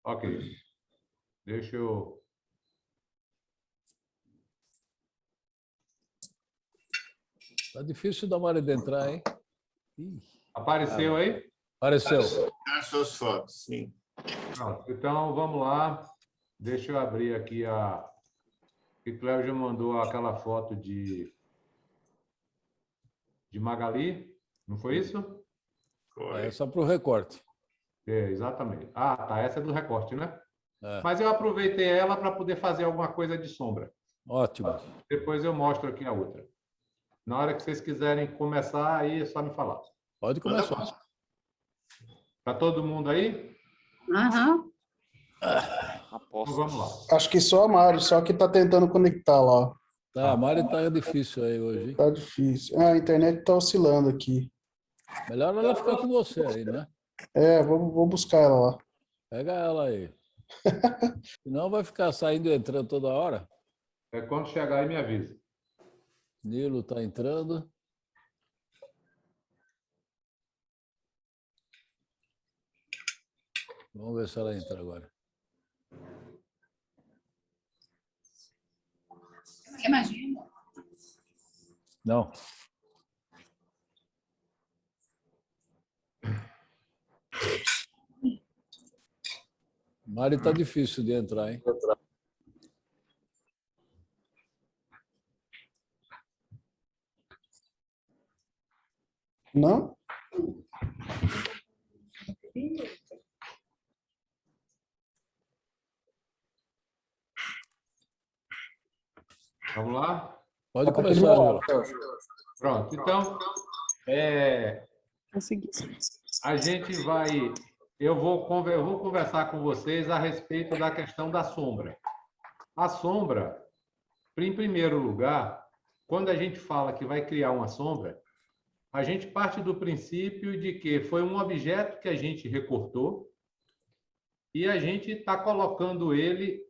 Ok. Deixa eu... Tá difícil da Mari de entrar, hein? Ih, Apareceu aí? apareceu. As suas fotos, sim. Pronto. Então, vamos lá. Deixa eu abrir aqui a... que Cléo já mandou aquela foto de Magali. Não foi isso? Foi. É só para o recorte. É, exatamente. Ah, tá. Essa é do recorte, né? É, Mas eu aproveitei ela para poder fazer alguma coisa de sombra. ótimo. Depois eu mostro aqui a outra. Na hora que vocês quiserem começar, aí é só me falar. Pode começar. Tá todo mundo aí? Aham. Então vamos lá. Acho que só a Mari, só que tá tentando conectar lá. Tá, a Mari tá difícil aí hoje, hein? Tá difícil. Ah, a internet tá oscilando aqui. Melhor ela ficar com você aí, né? É, vou buscar ela lá. Pega ela aí. Senão vai ficar saindo e entrando toda hora. É quando chegar aí me avisa. Nilo tá entrando. Vamos ver se ela entra agora. Quer mais gelo? Não. Mari tá difícil de entrar, hein? Não? Vamos lá? Pode Tá aquele começar, lado. Nilo. Pronto. Então, Consegui. a gente vai... eu vou conversar com vocês a respeito da questão da sombra. A sombra, em primeiro lugar, quando a gente fala que vai criar uma sombra, a gente parte do princípio de que foi um objeto que a gente recortou e a gente está colocando ele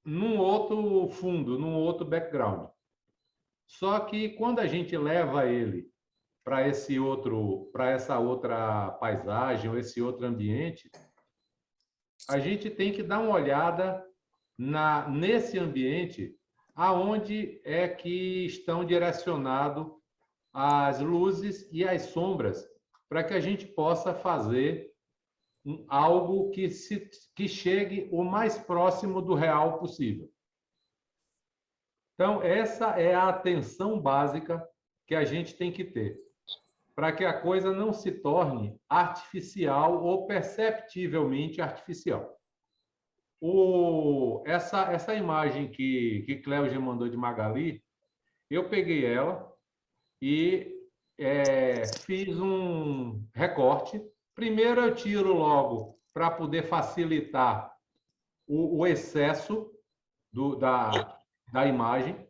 num outro fundo, num outro background. Só que quando a gente leva ele para essa outra paisagem ou esse outro ambiente, a gente tem que dar uma olhada nesse ambiente aonde é que estão direcionados as luzes e as sombras para que a gente possa fazer algo que chegue o mais próximo do real possível. Então, essa é a atenção básica que a gente tem que ter, para que a coisa não se torne artificial ou perceptivelmente artificial. Essa imagem que Cléo já mandou de Magali, eu peguei ela e fiz um recorte. Primeiro eu tiro logo para poder facilitar o excesso da imagem.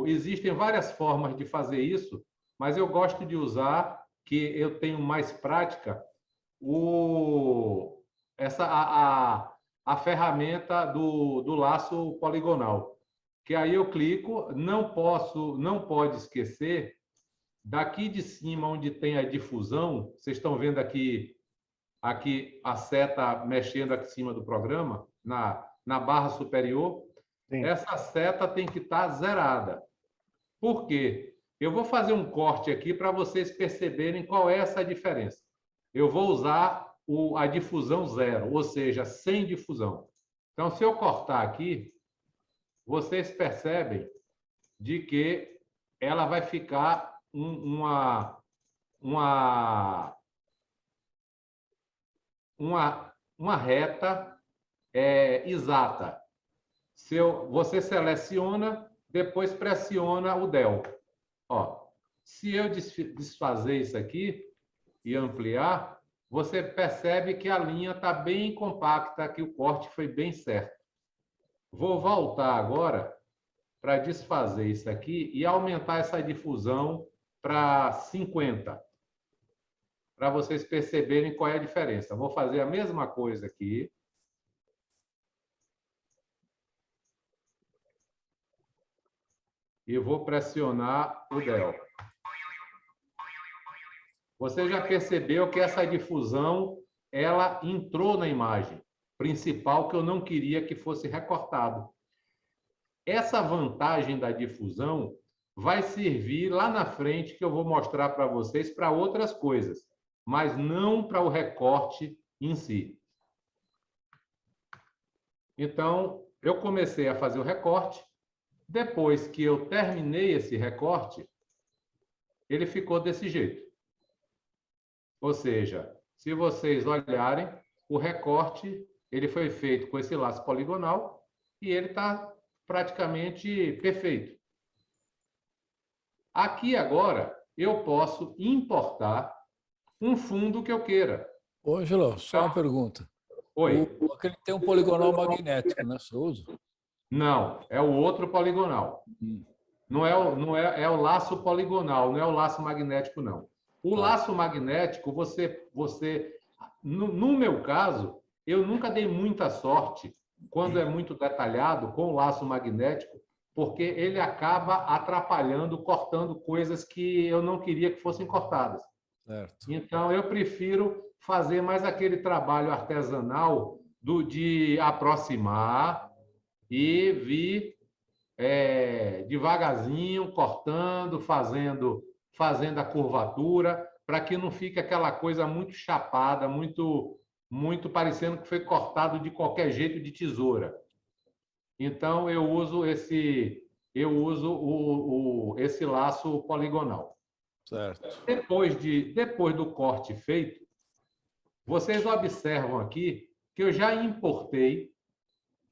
Existem várias formas de fazer isso, mas eu gosto de usar, que eu tenho mais prática, a ferramenta do laço poligonal. Que aí eu clico, não pode esquecer, daqui de cima, onde tem a difusão, vocês estão vendo aqui a seta mexendo aqui em cima do programa, na barra superior, Sim. essa seta tem que estar zerada. Por quê? Eu vou fazer um corte aqui para vocês perceberem qual é essa diferença. Eu vou usar a difusão zero, ou seja, sem difusão. Então, se eu cortar aqui, vocês percebem de que ela vai ficar uma reta exata. Você seleciona, depois pressiona o Del. Ó, se eu desfazer isso aqui e ampliar, você percebe que a linha está bem compacta, que o corte foi bem certo. Vou voltar agora para desfazer isso aqui e aumentar essa difusão para 50, para vocês perceberem qual é a diferença. Vou fazer a mesma coisa aqui. E vou pressionar o Del. Você já percebeu que essa difusão ela entrou na imagem principal que eu não queria que fosse recortado. Essa vantagem da difusão vai servir lá na frente, que eu vou mostrar para vocês, para outras coisas, mas não para o recorte em si. Então, eu comecei a fazer o recorte. Depois que eu terminei esse recorte, ele ficou desse jeito. Ou seja, se vocês olharem, o recorte ele foi feito com esse laço poligonal e ele está praticamente perfeito. Aqui agora, eu posso importar um fundo que eu queira. Ô, Ângelo, só uma pergunta. Oi. Aquele tem um poligonal magnético, né? Você usa? Não, é o outro poligonal. Não é o laço poligonal, não é o laço magnético, não. O laço magnético, no meu caso, eu nunca dei muita sorte quando é muito detalhado com o laço magnético, porque ele acaba atrapalhando, cortando coisas que eu não queria que fossem cortadas. Certo. Então, eu prefiro fazer mais aquele trabalho artesanal de aproximar e vir devagarzinho, cortando, fazendo a curvatura, para que não fique aquela coisa muito chapada, muito parecendo que foi cortado de qualquer jeito de tesoura. Então, eu uso esse laço poligonal. Certo. Depois do corte feito, vocês observam aqui que eu já importei.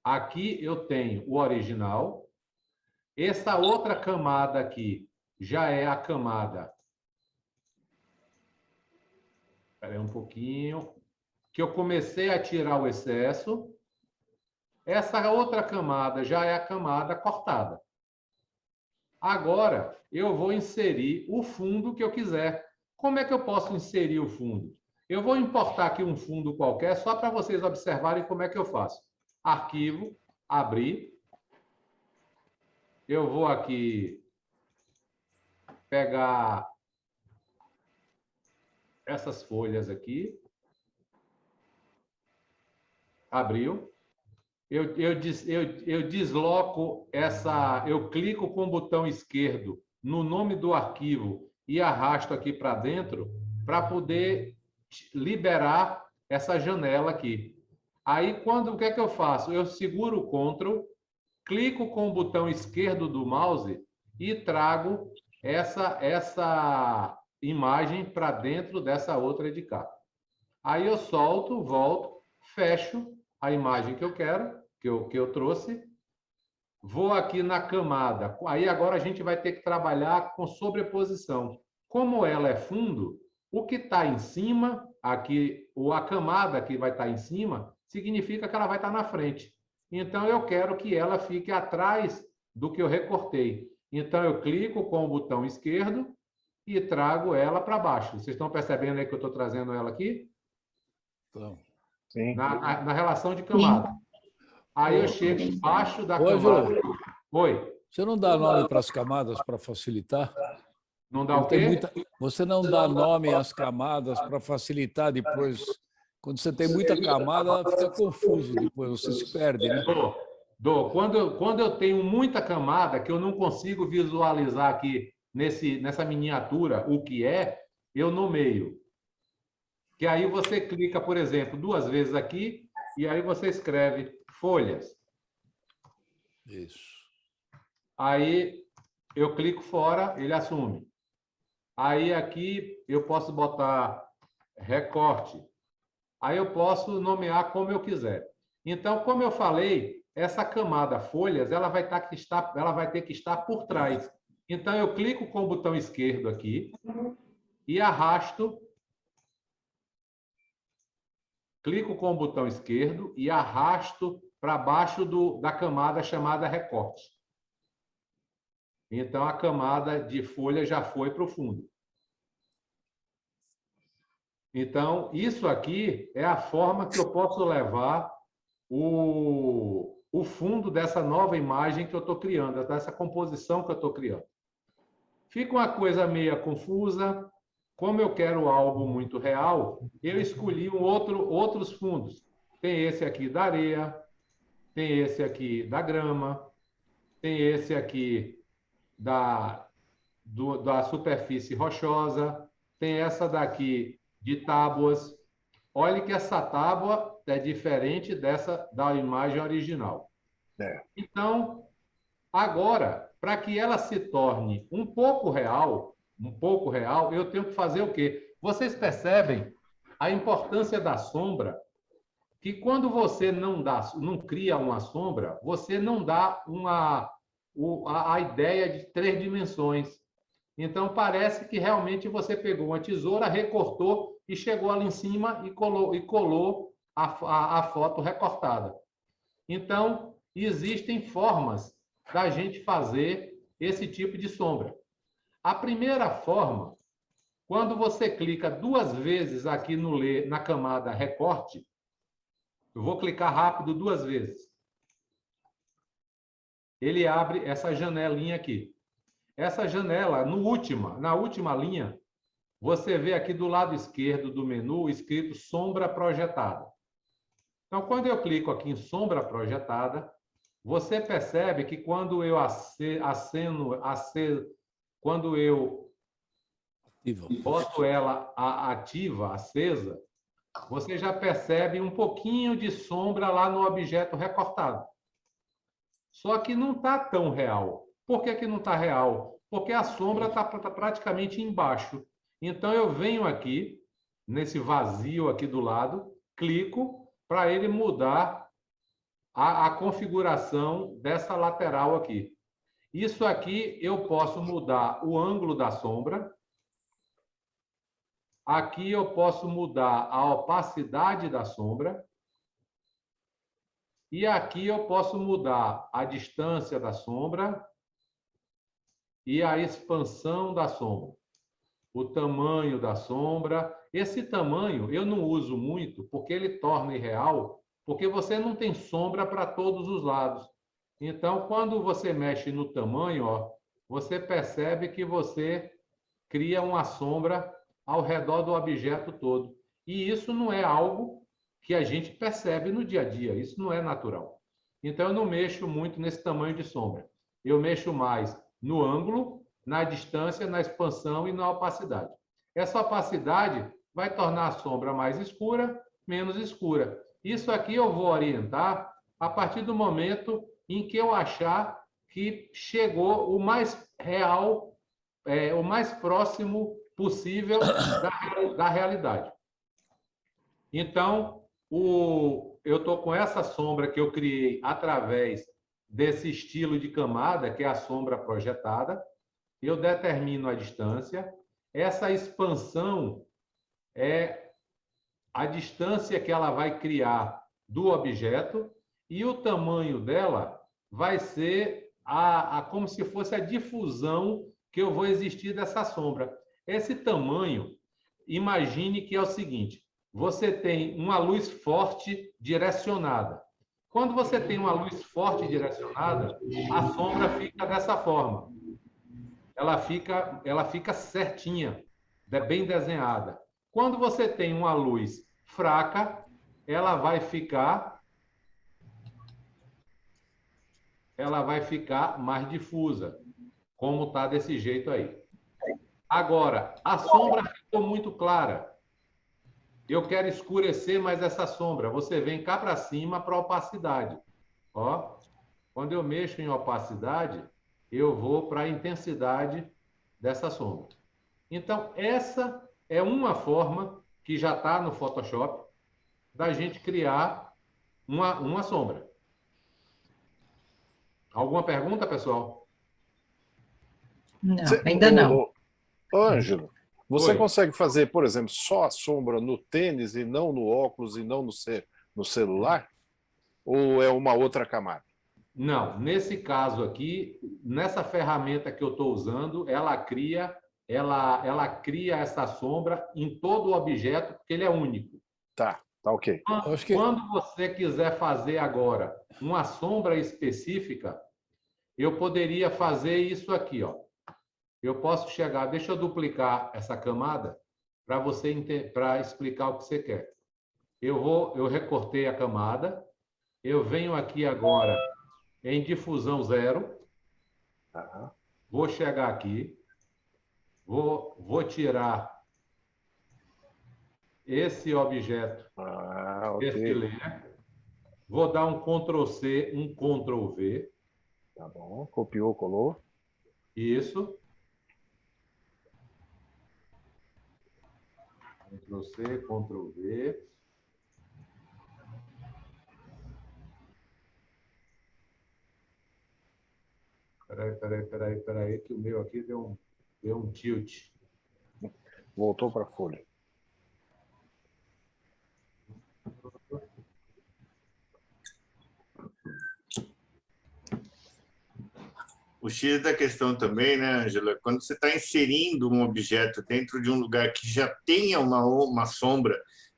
Aqui eu tenho o original. Essa outra camada aqui já é a camada. Espera aí um pouquinho. Que eu comecei a tirar o excesso. Essa outra camada já é a camada cortada. Agora, eu vou inserir o fundo que eu quiser. Como é que eu posso inserir o fundo? Eu vou importar aqui um fundo qualquer, só para vocês observarem como é que eu faço. Arquivo, abrir. Eu vou aqui pegar essas folhas aqui. Abriu. Eu desloco eu clico com o botão esquerdo no nome do arquivo e arrasto aqui para dentro para poder liberar essa janela aqui. Aí, o que é que eu faço? Eu seguro o Ctrl, clico com o botão esquerdo do mouse e trago essa imagem para dentro dessa outra de cá. Aí eu solto, volto, fecho a imagem que eu quero, que eu trouxe. Vou aqui na camada. Aí agora a gente vai ter que trabalhar com sobreposição. Como ela é fundo, o que está em cima, aqui, ou a camada que vai estar em cima, significa que ela vai estar na frente. Então, eu quero que ela fique atrás do que eu recortei. Então, eu clico com o botão esquerdo e trago ela para baixo. Vocês estão percebendo aí que eu estou trazendo ela aqui? Então, Sim. Na relação de camada. Aí eu chego embaixo da Ô, camada. Ângelo, Oi. você não dá nome para as camadas para facilitar? Não dá o quê? Você não dá nome às camadas para facilitar depois. Quando você tem muita camada, fica confuso depois, você se perde, né? Quando eu tenho muita camada que eu não consigo visualizar aqui nessa miniatura o que é, eu nomeio. Que aí você clica, por exemplo, 2 vezes aqui e aí você escreve folhas. Isso. Aí eu clico fora, ele assume. Aí aqui eu posso botar recorte. Aí eu posso nomear como eu quiser. Então, como eu falei, essa camada folhas, ela vai ter que estar por trás. Então, eu clico com o botão esquerdo aqui e arrasto. Clico com o botão esquerdo e arrasto para baixo da camada chamada recorte. Então, a camada de folha já foi para o fundo. Então, isso aqui é a forma que eu posso levar o fundo dessa nova imagem que eu estou criando, dessa composição que eu estou criando. Fica uma coisa meio confusa, como eu quero algo muito real, eu escolhi outros fundos. Tem esse aqui da areia, tem esse aqui da grama, tem esse aqui da superfície rochosa, tem essa daqui de tábuas. Olhe que essa tábua é diferente dessa da imagem original. Então, agora, para que ela se torne um pouco real, eu tenho que fazer o quê? Vocês percebem a importância da sombra, que quando você não cria uma sombra, você não dá a ideia de 3 dimensões. Então, parece que realmente você pegou uma tesoura, recortou e chegou ali em cima e colou a foto recortada. Então, existem formas da gente fazer esse tipo de sombra. A primeira forma, quando você clica 2 vezes aqui na camada recorte, eu vou clicar rápido 2 vezes. Ele abre essa janelinha aqui. Essa janela, na última linha, você vê aqui do lado esquerdo do menu escrito sombra projetada. Então, quando eu clico aqui em sombra projetada, você percebe que quando eu boto ela ativa, acesa, você já percebe um pouquinho de sombra lá no objeto recortado. Só que não está tão real. Por que não está real? Porque a sombra está praticamente embaixo. Então, eu venho aqui, nesse vazio aqui do lado, clico para ele mudar a configuração dessa lateral aqui. Isso aqui eu posso mudar o ângulo da sombra. Aqui eu posso mudar a opacidade da sombra. E aqui eu posso mudar a distância da sombra e a expansão da sombra. O tamanho da sombra. Esse tamanho eu não uso muito porque ele torna irreal, porque você não tem sombra para todos os lados. Então, quando você mexe no tamanho, ó, você percebe que você cria uma sombra ao redor do objeto todo. E isso não é algo que a gente percebe no dia a dia. Isso não é natural. Então, eu não mexo muito nesse tamanho de sombra. Eu mexo mais no ângulo, na distância, na expansão e na opacidade. Essa opacidade vai tornar a sombra mais escura, menos escura. Isso aqui eu vou orientar a partir do momento em que eu achar que chegou o mais real, o mais próximo possível da realidade. Então, eu estou com essa sombra que eu criei através desse estilo de camada, que é a sombra projetada. Eu determino a distância. Essa expansão é a distância que ela vai criar do objeto e o tamanho dela vai ser como se fosse a difusão que eu vou existir dessa sombra. Esse tamanho, imagine que é o seguinte: você tem uma luz forte direcionada. Quando você tem uma luz forte direcionada, a sombra fica dessa forma. Ela fica certinha, bem desenhada. Quando você tem uma luz fraca, ela vai ficar mais difusa, como está desse jeito aí. Agora, a sombra ficou muito clara. Eu quero escurecer mais essa sombra. Você vem cá para cima para a opacidade. Ó, quando eu mexo em opacidade, eu vou para a intensidade dessa sombra. Então, essa é uma forma que já está no Photoshop da gente criar uma sombra. Alguma pergunta, pessoal? Não, ainda não. Ângelo, você Oi. consegue fazer, por exemplo, só a sombra no tênis e não no óculos e não no celular? Ou é uma outra camada? Não, nesse caso aqui, nessa ferramenta que eu estou usando, ela cria essa sombra em todo o objeto, porque ele é único. Tá ok. Quando você quiser fazer agora uma sombra específica, eu poderia fazer isso aqui, ó. Eu posso chegar, deixa eu duplicar essa camada, para explicar o que você quer. Eu recortei a camada, eu venho aqui agora em difusão 0, Tá. vou chegar aqui, vou tirar esse objeto, esse Ok. layer, vou dar um Ctrl+C, um Ctrl+V, Tá bom. Copiou, colou. isso. Ctrl+C, Ctrl+V. Peraí, que o meu aqui deu um tilt. Voltou para a folha. O X da questão também, né, Ângela? Quando você está inserindo um objeto dentro de um lugar que já tenha uma sombra,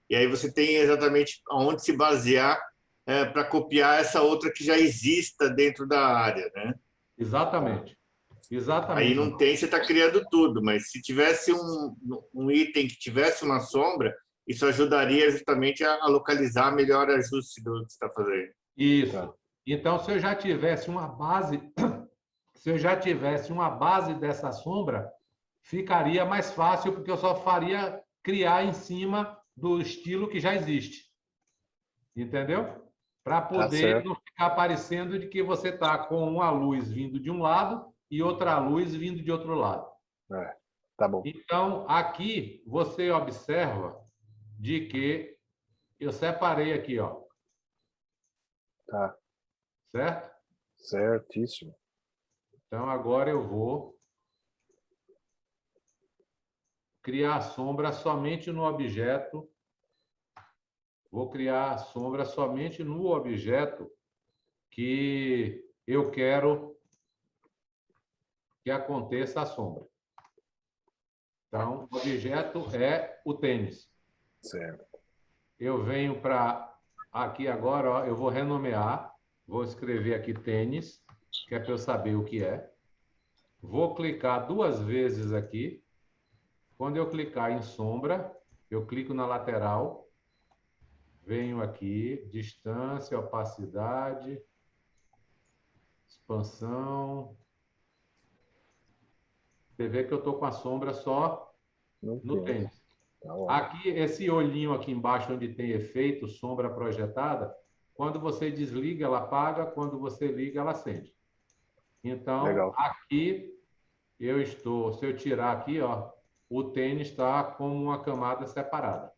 e aí você tem exatamente aonde se basear para copiar essa outra que já exista dentro da área, né? Exatamente. Aí Exatamente. não tem, você está criando tudo, mas se tivesse um item que tivesse uma sombra, isso ajudaria justamente a localizar melhor o ajuste do que você está fazendo. Isso. Tá. Então, se eu já tivesse uma base, dessa sombra, ficaria mais fácil, porque eu só faria criar em cima do estilo que já existe. Entendeu? Para poder certo. não ficar parecendo de que você está com uma luz vindo de um lado e outra luz vindo de outro lado. Tá bom. Então, aqui você observa de que eu separei aqui, ó. Tá. Certo? Certíssimo. Então, agora eu vou criar a sombra somente no objeto. Vou criar a sombra somente no objeto que eu quero que aconteça a sombra. Então, o objeto é o tênis. Certo. Eu venho para aqui agora, ó, eu vou renomear, vou escrever aqui tênis, que é para eu saber o que é. Vou clicar 2 vezes aqui. Quando eu clicar em sombra, eu clico na lateral, venho aqui, distância, opacidade, expansão. Você vê que eu estou com a sombra só no tênis. Tá ótimo. Aqui, esse olhinho aqui embaixo, onde tem efeito, sombra projetada, quando você desliga, ela apaga, quando você liga, ela acende. Então, Legal. aqui eu estou, se eu tirar aqui, ó, o tênis está como uma camada separada.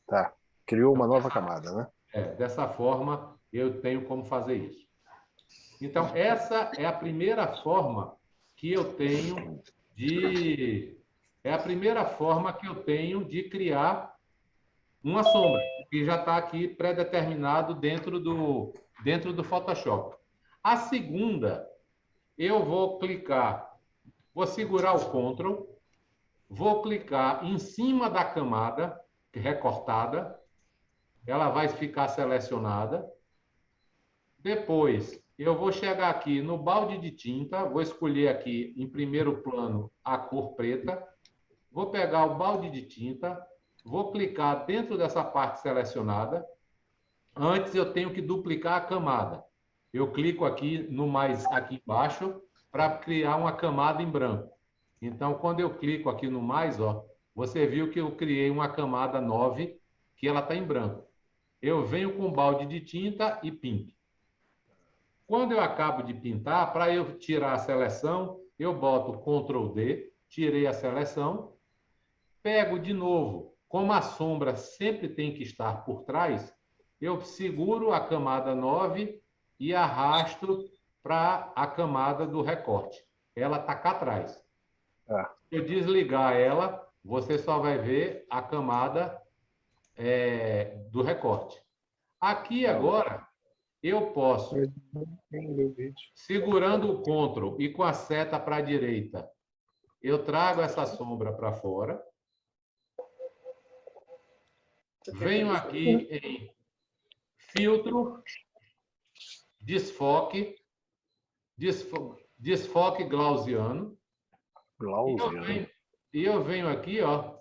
Tá. Criou uma nova camada, né? Dessa forma, eu tenho como fazer isso. Então, essa é a primeira forma que eu tenho de... É a primeira forma que eu tenho de criar uma sombra, que já está aqui pré-determinado dentro do Photoshop. A segunda, eu vou clicar, vou segurar o Ctrl, vou clicar em cima da camada recortada, ela vai ficar selecionada. Depois, eu vou chegar aqui no balde de tinta, vou escolher aqui em primeiro plano a cor preta, vou pegar o balde de tinta, vou clicar dentro dessa parte selecionada. Antes eu tenho que duplicar a camada. Eu clico aqui no mais aqui embaixo para criar uma camada em branco. Então, quando eu clico aqui no mais, ó, você viu que eu criei uma camada 9, que ela está em branco. Eu venho com balde de tinta e pinto. Quando eu acabo de pintar, para eu tirar a seleção, eu boto Ctrl D, tirei a seleção, pego de novo, como a sombra sempre tem que estar por trás, eu seguro a camada 9 e arrasto para a camada do recorte. Ela está cá atrás. Se eu desligar ela, você só vai ver a camada do recorte. Aqui agora, eu posso, segurando o Ctrl e com a seta para a direita, eu trago essa sombra para fora. Venho aqui em filtro, desfoque gaussiano. E eu venho aqui, ó,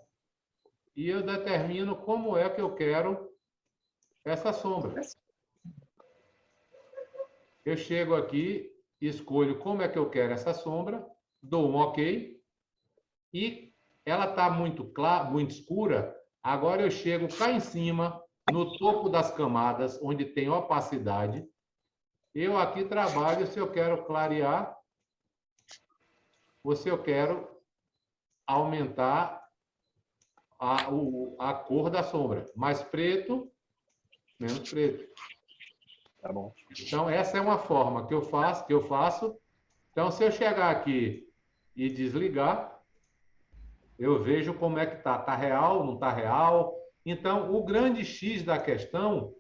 e eu determino como é que eu quero essa sombra. Eu chego aqui, escolho como é que eu quero essa sombra, dou um OK, e ela está muito clara, muito escura. Agora eu chego cá em cima, no topo das camadas, onde tem opacidade. Eu aqui trabalho se eu quero clarear ou se eu quero aumentar a cor da sombra. Mais preto, menos preto. Tá bom. Então, essa é uma forma que eu faço. Então, se eu chegar aqui e desligar, eu vejo como é que está. Está real, não está real? Então, o grande X da questão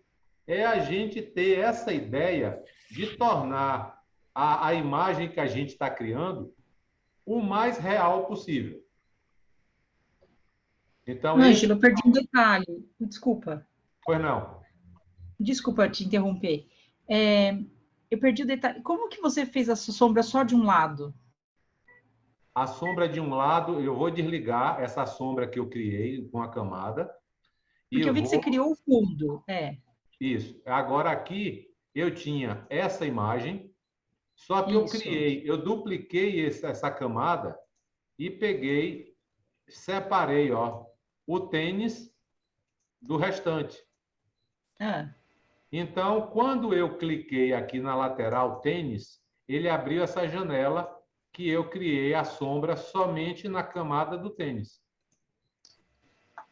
é a gente ter essa ideia de tornar a imagem que a gente está criando o mais real possível. Então, Ângelo, eu perdi um detalhe. Desculpa. Pois não. Desculpa te interromper. Eu perdi o detalhe. Como que você fez a sombra só de um lado? A sombra de um lado, eu vou desligar essa sombra que eu criei com a camada. Porque eu vi que você criou o fundo. Isso. Agora aqui eu tinha essa imagem, só que eu dupliquei essa camada e peguei, separei, ó, o tênis do restante. Então, quando eu cliquei aqui na lateral tênis, ele abriu essa janela que eu criei a sombra somente na camada do tênis.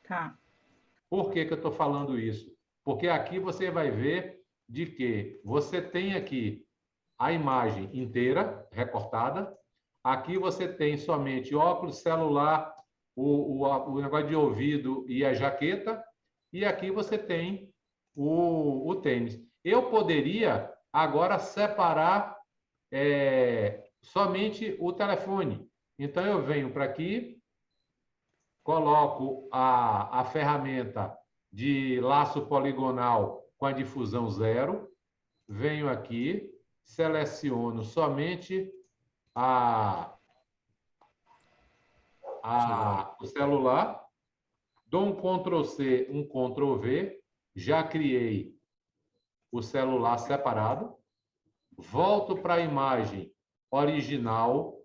Tá. Por que que eu estou falando isso? Porque aqui você vai ver de que você tem aqui a imagem inteira recortada. Aqui você tem somente óculos, celular, o negócio de ouvido e a jaqueta. E aqui você tem o tênis. Eu poderia agora separar somente o telefone. Então, eu venho para aqui, coloco a ferramenta de laço poligonal com a difusão 0, venho aqui, seleciono somente o celular, dou um Ctrl+C, um Ctrl+V, já criei o celular separado, volto para a imagem original,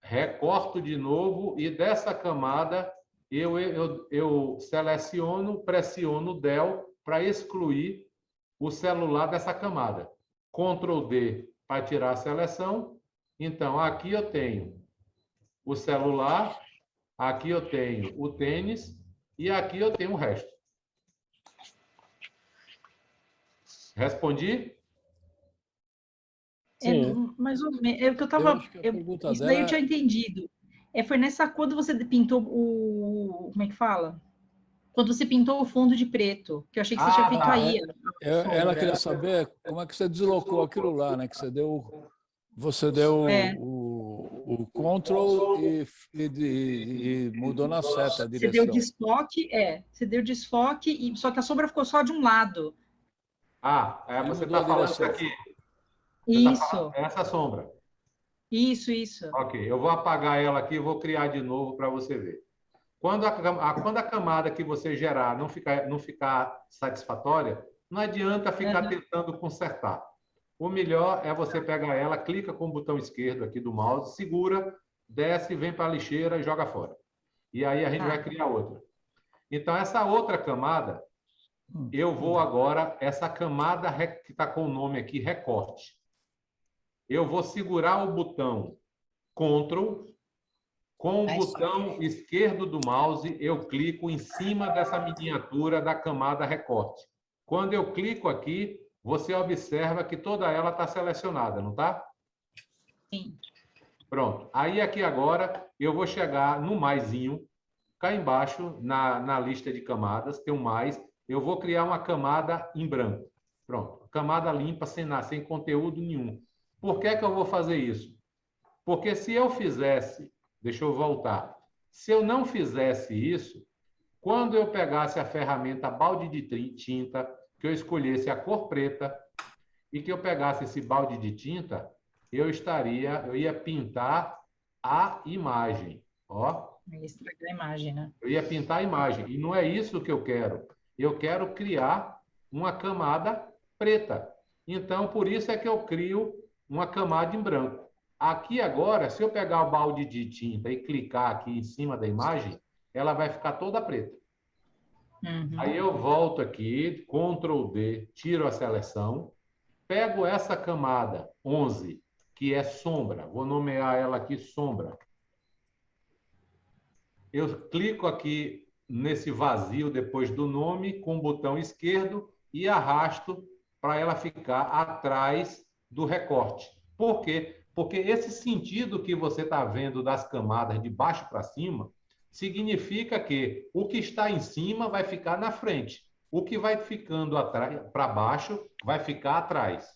recorto de novo e dessa camada eu seleciono, pressiono o Del para excluir o celular dessa camada. Ctrl+D para tirar a seleção. Então, aqui eu tenho o celular, aqui eu tenho o tênis e aqui eu tenho o resto. Respondi? Sim. Mais ou menos. É o que eu estava. Isso daí eu tinha entendido. Foi nessa. Quando você pintou o. Como é que fala? Quando você pintou o fundo de preto, que eu achei que você tinha feito aí. Ela queria saber como é que você deslocou aquilo lá, né? Que você deu o Ctrl e mudou na seta a direção. Você deu desfoque, você deu desfoque, só que a sombra ficou só de um lado. Você está falando isso aqui. Isso. Essa sombra. Isso. Ok, eu vou apagar ela aqui e vou criar de novo para você ver. Quando a camada que você gerar não ficar satisfatória, não adianta ficar tentando consertar. O melhor é você pegar ela, clica com o botão esquerdo aqui do mouse, segura, desce, vem para a lixeira e joga fora. E aí a gente vai criar outra. Então, essa outra camada, eu vou agora, essa camada que está com o nome aqui, recorte. Eu vou segurar o botão Ctrl, com o botão esquerdo do mouse, eu clico em cima dessa miniatura da camada recorte. Quando eu clico aqui, você observa que toda ela está selecionada, não está? Sim. Pronto. Aí aqui agora, eu vou chegar no maisinho, cá embaixo, na lista de camadas, tem um mais, eu vou criar uma camada em branco. Pronto. Camada limpa, sem conteúdo nenhum. Por que que eu vou fazer isso? Porque se eu fizesse... Deixa eu voltar. Se eu não fizesse isso, quando eu pegasse a ferramenta balde de tinta, que eu escolhesse a cor preta e que eu pegasse esse balde de tinta, eu ia pintar a imagem. Ó. Estragar a imagem, né? Eu ia pintar a imagem. E não é isso que eu quero. Eu quero criar uma camada preta. Então, por isso é que eu crio uma camada em branco. Aqui agora, se eu pegar o balde de tinta e clicar aqui em cima da imagem, ela vai ficar toda preta. Aí eu volto aqui, Ctrl D, tiro a seleção, pego essa camada 11, que é sombra, vou nomear ela aqui sombra. Eu clico aqui nesse vazio depois do nome com o botão esquerdo e arrasto para ela ficar atrás do recorte. Por quê? Porque esse sentido que você está vendo das camadas de baixo para cima significa que o que está em cima vai ficar na frente. O que vai ficando para baixo vai ficar atrás.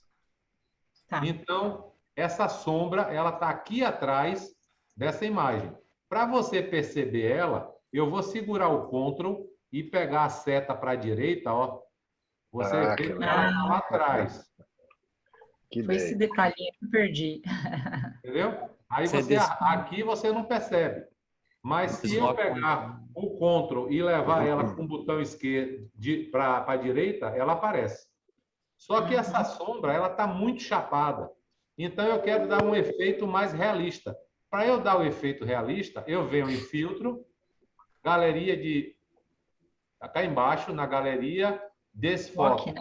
Tá. Então, essa sombra ela está aqui atrás dessa imagem. Para você perceber ela, eu vou segurar o Ctrl e pegar a seta para a direita, ó. Você vê que ela está lá atrás. Foi esse detalhinho que eu perdi. Entendeu? Aí aqui você não percebe. Mas se eu pegar o Ctrl e levar ela com o botão esquerdo para a direita, ela aparece. Só que essa sombra ela está muito chapada. Então eu quero dar um efeito mais realista. Para eu dar o efeito realista, eu venho em filtro, galeria de... Cá embaixo, na galeria, desfoque.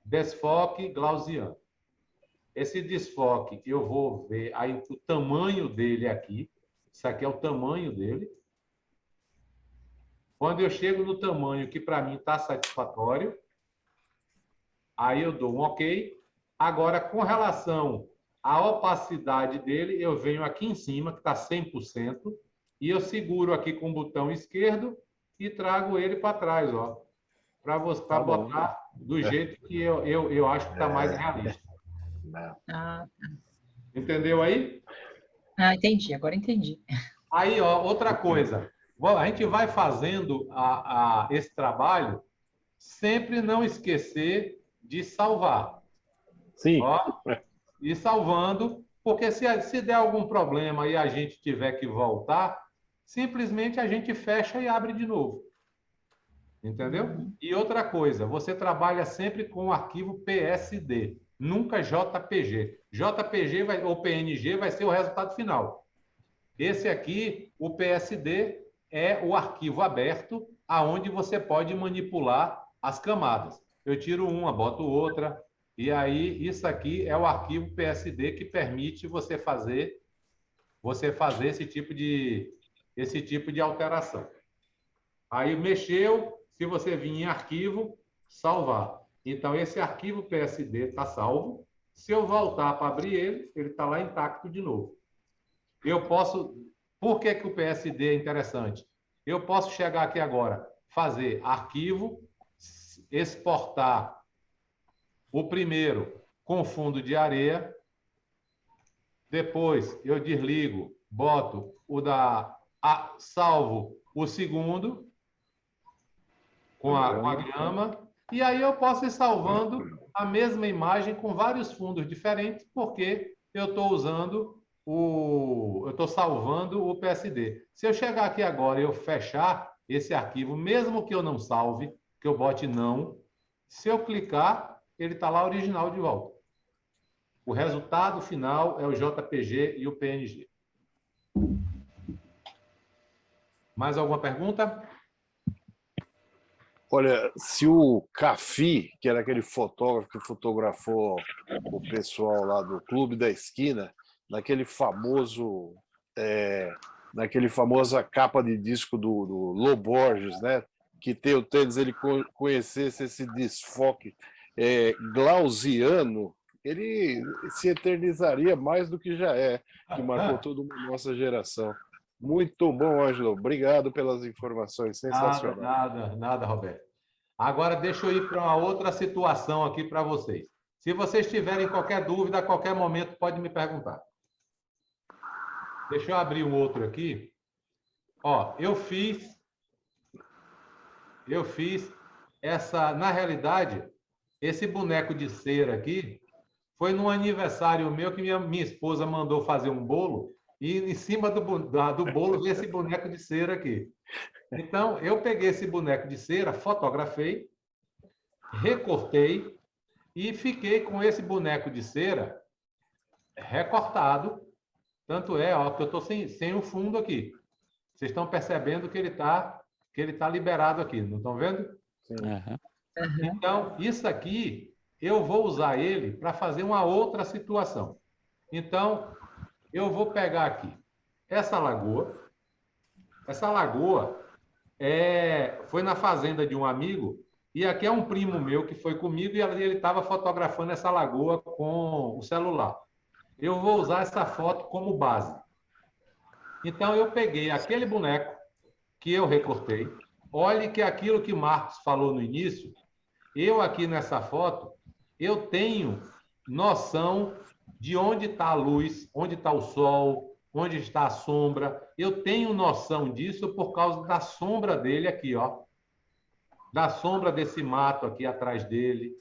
Desfoque gaussiano. Esse desfoque, eu vou ver aí o tamanho dele aqui. Isso aqui é o tamanho dele. Quando eu chego no tamanho que para mim está satisfatório, aí eu dou um OK. Agora, com relação à opacidade dele, eu venho aqui em cima, que está 100%, e eu seguro aqui com o botão esquerdo e trago ele para trás, ó, para botar do jeito que eu acho que está mais realista. Entendeu aí? Entendi, agora entendi. Aí, ó, outra coisa. A gente vai fazendo esse trabalho, sempre não esquecer de salvar. Sim. Ó, e salvando, porque se der algum problema e a gente tiver que voltar, simplesmente a gente fecha e abre de novo. Entendeu? E outra coisa, você trabalha sempre com o arquivo PSD, nunca JPG. JPG ou PNG vai ser o resultado final. Esse aqui, o PSD, é o arquivo aberto, aonde você pode manipular as camadas. Eu tiro uma, boto outra, e aí isso aqui é o arquivo PSD que permite você fazer esse tipo de alteração. Aí mexeu, se você vir em arquivo, salvar. Então, esse arquivo PSD está salvo. Se eu voltar para abrir ele está lá intacto de novo. Eu posso... Por que o PSD é interessante? Eu posso chegar aqui agora, fazer arquivo, exportar o primeiro com fundo de areia, depois eu desligo, boto salvo o segundo com a grama, e aí eu posso ir salvando a mesma imagem com vários fundos diferentes, porque eu estou salvando o PSD. Se eu chegar aqui agora e eu fechar esse arquivo, mesmo que eu não salve, que eu bote não, se eu clicar, ele está lá original de volta. O resultado final é o JPG e o PNG. Mais alguma pergunta? Olha, se o Cafi, que era aquele fotógrafo que fotografou o pessoal lá do Clube da Esquina, naquela famosa capa de disco do Lô Borges, né? Que tem o tênis, ele conhecesse esse desfoque gaussiano, ele se eternizaria mais do que já é, que marcou toda uma nossa geração. Muito bom, Ângelo. Obrigado pelas informações. Sensacional. Nada, Roberto. Agora, deixa eu ir para uma outra situação aqui para vocês. Se vocês tiverem qualquer dúvida, a qualquer momento, pode me perguntar. Deixa eu abrir um outro aqui. Ó, eu fiz essa... Na realidade, esse boneco de cera aqui foi num aniversário meu que minha esposa mandou fazer um bolo e em cima do bolo vem esse boneco de cera aqui. Então, eu peguei esse boneco de cera, fotografei, recortei e fiquei com esse boneco de cera recortado. Tanto é, ó, que eu estou sem o fundo aqui. Vocês estão percebendo que ele tá liberado aqui, não estão vendo? Sim. Então, isso aqui, eu vou usar ele para fazer uma outra situação. Então, eu vou pegar aqui essa lagoa. Essa lagoa foi na fazenda de um amigo, e aqui é um primo meu que foi comigo, e ele estava fotografando essa lagoa com o celular. Eu vou usar essa foto como base. Então, eu peguei aquele boneco que eu recortei. Olhe que aquilo que Marcos falou no início, eu aqui nessa foto, eu tenho noção de onde está a luz, onde está o sol, onde está a sombra. Eu tenho noção disso por causa da sombra dele aqui, ó. Da sombra desse mato aqui atrás dele.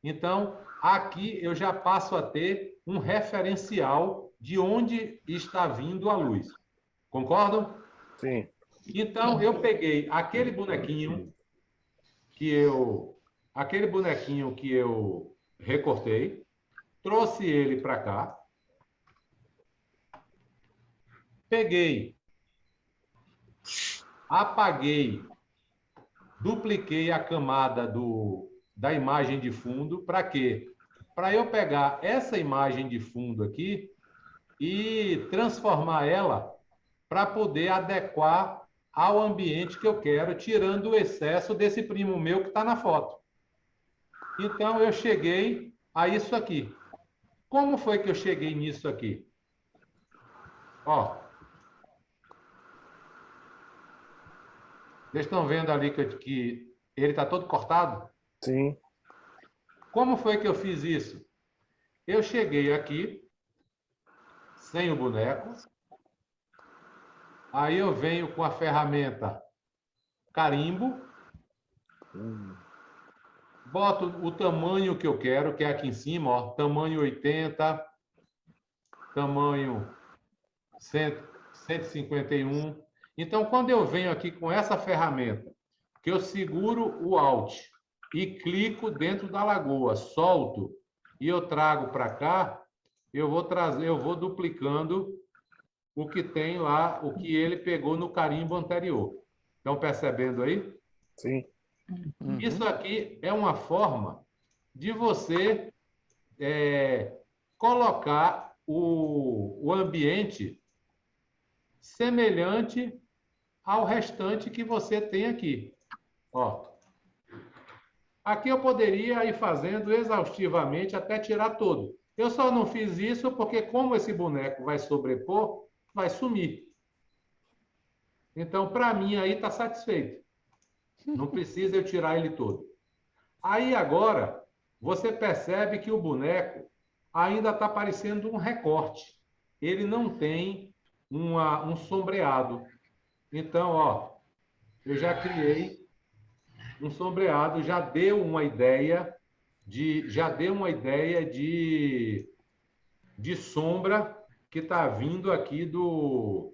Então, aqui eu já passo a ter um referencial de onde está vindo a luz. Concordam? Sim. Então, eu peguei aquele bonequinho que eu recortei, trouxe ele para cá, peguei, apaguei, dupliquei a camada da imagem de fundo. Para quê? Para eu pegar essa imagem de fundo aqui e transformar ela para poder adequar ao ambiente que eu quero, tirando o excesso desse primo meu que está na foto. Então, eu cheguei a isso aqui. Como foi que eu cheguei nisso aqui? Ó. Vocês estão vendo ali que ele está todo cortado? Sim. Como foi que eu fiz isso? Eu cheguei aqui, sem o boneco. Aí eu venho com a ferramenta carimbo. Boto o tamanho que eu quero, que é aqui em cima, ó, tamanho 80, tamanho 151. Então, quando eu venho aqui com essa ferramenta, que eu seguro o Alt e clico dentro da lagoa, solto e eu trago para cá, eu vou duplicando o que tem lá, o que ele pegou no carimbo anterior. Estão percebendo aí? Sim. Isso aqui é uma forma de você colocar o ambiente semelhante ao restante que você tem aqui. Ó. Aqui eu poderia ir fazendo exaustivamente até tirar todo. Eu só não fiz isso porque, como esse boneco vai sobrepor, vai sumir. Então, para mim, aí está satisfeito. Não precisa eu tirar ele todo. Aí, agora, você percebe que o boneco ainda está parecendo um recorte. Ele não tem um sombreado. Então, ó, eu já criei um sombreado, já deu uma ideia de sombra que está vindo aqui do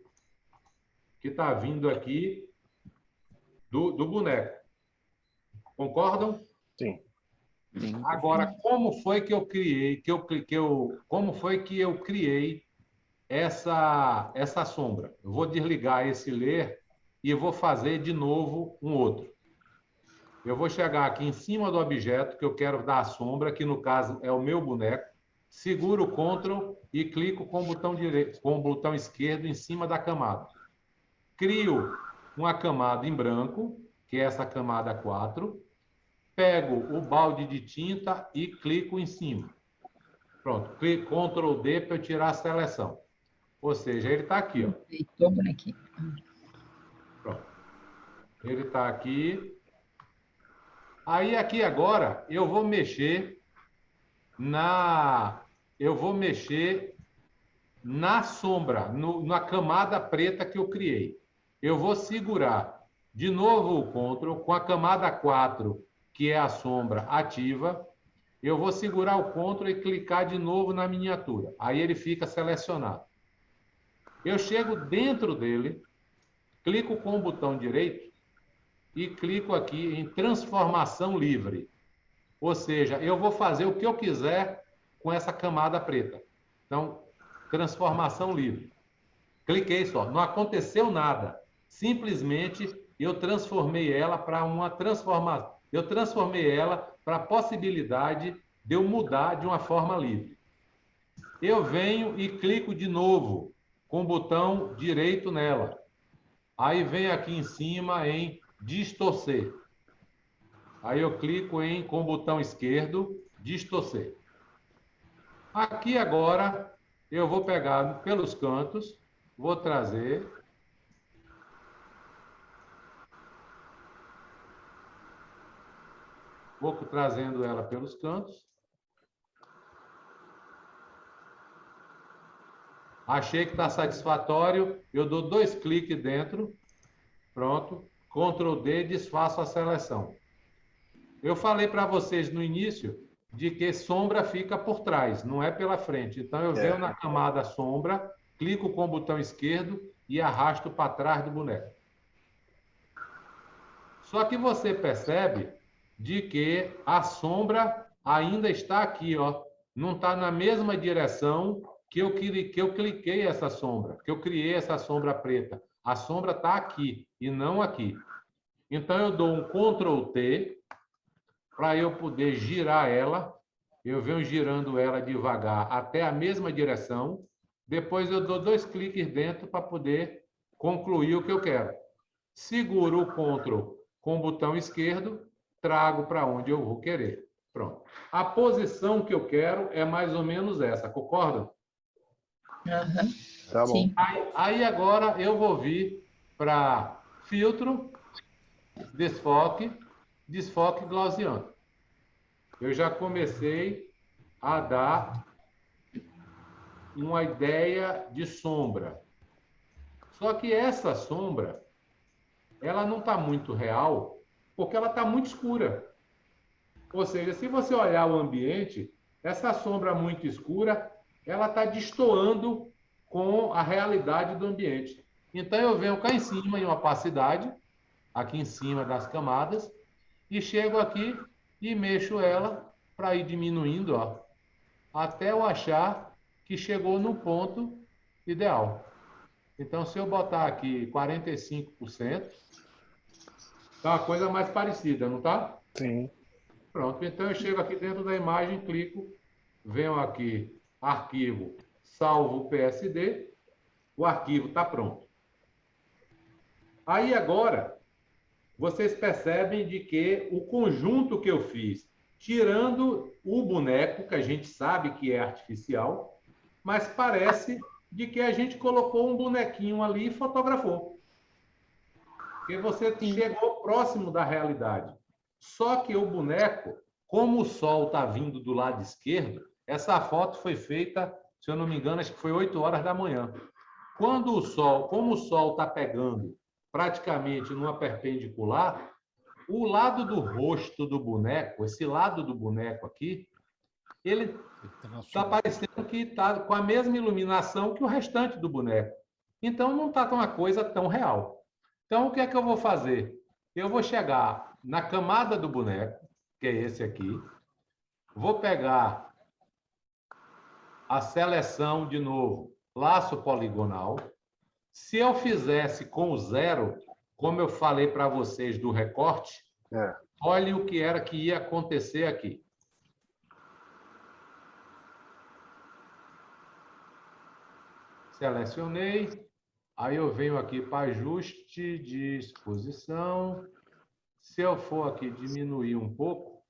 boneco. Concordam? Sim. Agora, como foi que eu criei, como foi que eu criei essa sombra? Eu vou desligar esse ler e vou fazer de novo um outro. Eu vou chegar aqui em cima do objeto que eu quero dar a sombra, que no caso é o meu boneco, seguro o Ctrl e clico com o botão esquerdo em cima da camada. Crio uma camada em branco, que é essa camada 4, pego o balde de tinta e clico em cima. Pronto, Ctrl D para eu tirar a seleção. Ou seja, ele está aqui, ó. Pronto. Ele está aqui. Aí aqui agora eu vou mexer na sombra, na camada preta que eu criei. Eu vou segurar de novo o Ctrl com a camada 4, que é a sombra ativa. Eu vou segurar o Ctrl e clicar de novo na miniatura. Aí ele fica selecionado. Eu chego dentro dele, clico com o botão direito e clico aqui em transformação livre. Ou seja, eu vou fazer o que eu quiser com essa camada preta. Então, transformação livre. Cliquei só, não aconteceu nada. Simplesmente eu transformei ela para uma transformação. Eu transformei ela para a possibilidade de eu mudar de uma forma livre. Eu venho e clico de novo com o botão direito nela. Aí vem aqui em cima em distorcer. Aí eu clico com o botão esquerdo, distorcer. Aqui agora eu vou pegar pelos cantos, vou trazer. Vou trazendo ela pelos cantos. Achei que está satisfatório. Eu dou 2 cliques dentro. Pronto. Ctrl D, desfaço a seleção. Eu falei para vocês no início de que sombra fica por trás, não é pela frente. Então, eu venho na camada sombra, clico com o botão esquerdo e arrasto para trás do boneco. Só que você percebe de que a sombra ainda está aqui, ó. Não está na mesma direção que eu cliquei essa sombra, que eu criei essa sombra preta. A sombra está aqui e não aqui. Então, eu dou um Ctrl T para eu poder girar ela. Eu venho girando ela devagar até a mesma direção. Depois, eu dou 2 cliques dentro para poder concluir o que eu quero. Seguro o Ctrl com o botão esquerdo, trago para onde eu vou querer. Pronto. A posição que eu quero é mais ou menos essa, concordam? Uhum. Tá bom. Sim. Aí agora eu vou vir para filtro, desfoque, desfoque gaussiano. Eu já comecei a dar uma ideia de sombra. Só que essa sombra, ela não está muito real, porque ela está muito escura. Ou seja, se você olhar o ambiente, essa sombra muito escura, ela está destoando com a realidade do ambiente. Então, eu venho cá em cima em opacidade, aqui em cima das camadas, e chego aqui e mexo ela para ir diminuindo, ó, até eu achar que chegou no ponto ideal. Então, se eu botar aqui 45%, tá uma coisa mais parecida, não tá? Sim. Pronto, então eu chego aqui dentro da imagem, clico, venho aqui, arquivo, salvo PSD, o arquivo está pronto. Aí agora, vocês percebem de que o conjunto que eu fiz, tirando o boneco, que a gente sabe que é artificial, mas parece de que a gente colocou um bonequinho ali e fotografou. Porque você chegou próximo da realidade. Só que o boneco, como o sol está vindo do lado esquerdo, essa foto foi feita, se eu não me engano, acho que foi 8 horas da manhã. Como o sol está pegando praticamente numa perpendicular, o lado do rosto do boneco, esse lado do boneco aqui, ele está parecendo que está com a mesma iluminação que o restante do boneco. Então, não está uma coisa tão real. Então, o que é que eu vou fazer? Eu vou chegar na camada do boneco, que é esse aqui, vou pegar a seleção de novo, laço poligonal. Se eu fizesse com o 0, como eu falei para vocês do recorte, olhe o que era que ia acontecer aqui. Selecionei. Aí eu venho aqui para ajuste de exposição. Se eu for aqui diminuir um pouco,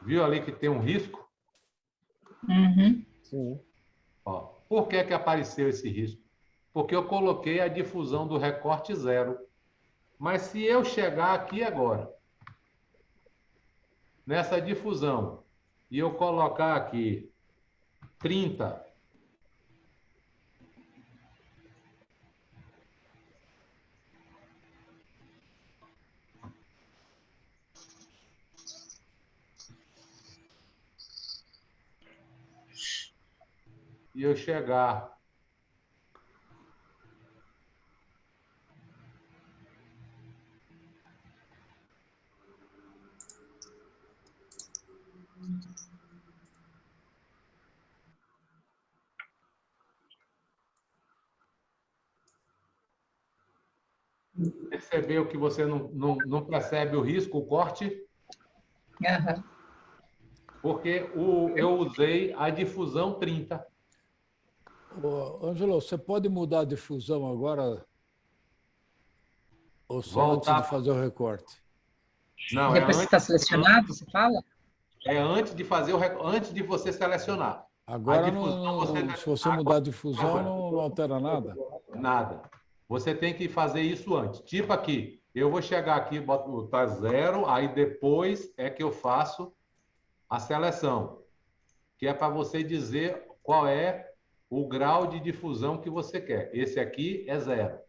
viu ali que tem um risco? Uhum. Sim. Ó, por que que apareceu esse risco? Porque eu coloquei a difusão do recorte 0. Mas se eu chegar aqui agora, nessa difusão, e eu colocar aqui 30, e eu chegar percebeu que você não percebe o risco, o corte? Aham. Porque eu usei a difusão 30. Ô, Ângelo, você pode mudar a difusão agora ou só antes Voltar. de fazer o recorte? Não, Depois que está selecionado, você fala? É antes de fazer antes de você selecionar. Agora, difusão, se você mudar a difusão, não altera nada? Nada. Você tem que fazer isso antes. Tipo aqui, eu vou chegar aqui, botar 0, aí depois é que eu faço a seleção, que é para você dizer qual é o grau de difusão que você quer. Esse aqui é 0.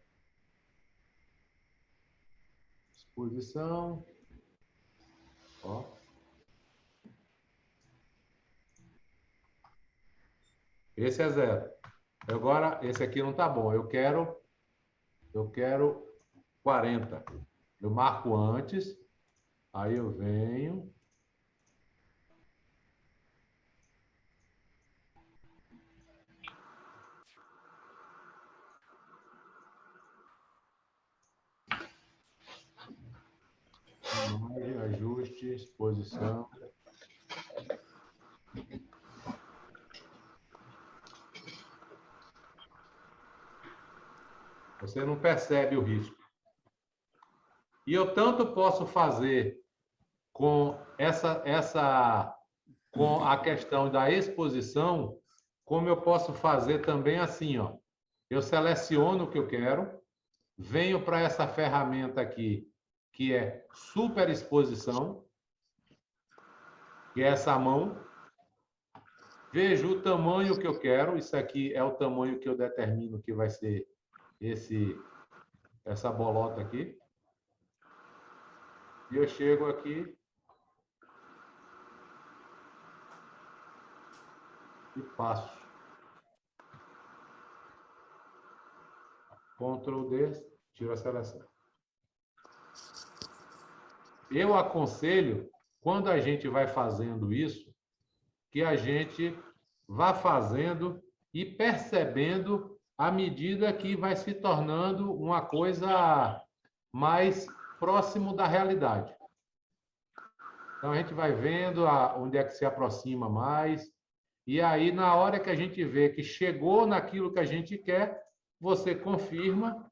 Exposição. Ó. Esse é 0. Agora, esse aqui não está bom. Eu quero 40. Eu marco antes, aí eu venho. Imagem, ajuste, exposição. Você não percebe o risco. E eu tanto posso fazer com com a questão da exposição, como eu posso fazer também assim, ó. Eu seleciono o que eu quero, venho para essa ferramenta aqui, que é superexposição, que é essa mão, vejo o tamanho que eu quero, isso aqui é o tamanho que eu determino que vai ser essa bolota aqui. E eu chego aqui e passo. Ctrl D, tiro a seleção. Eu aconselho, quando a gente vai fazendo isso, que a gente vá fazendo e percebendo à medida que vai se tornando uma coisa mais próximo da realidade. Então, a gente vai vendo onde é que se aproxima mais, e aí, na hora que a gente vê que chegou naquilo que a gente quer, você confirma,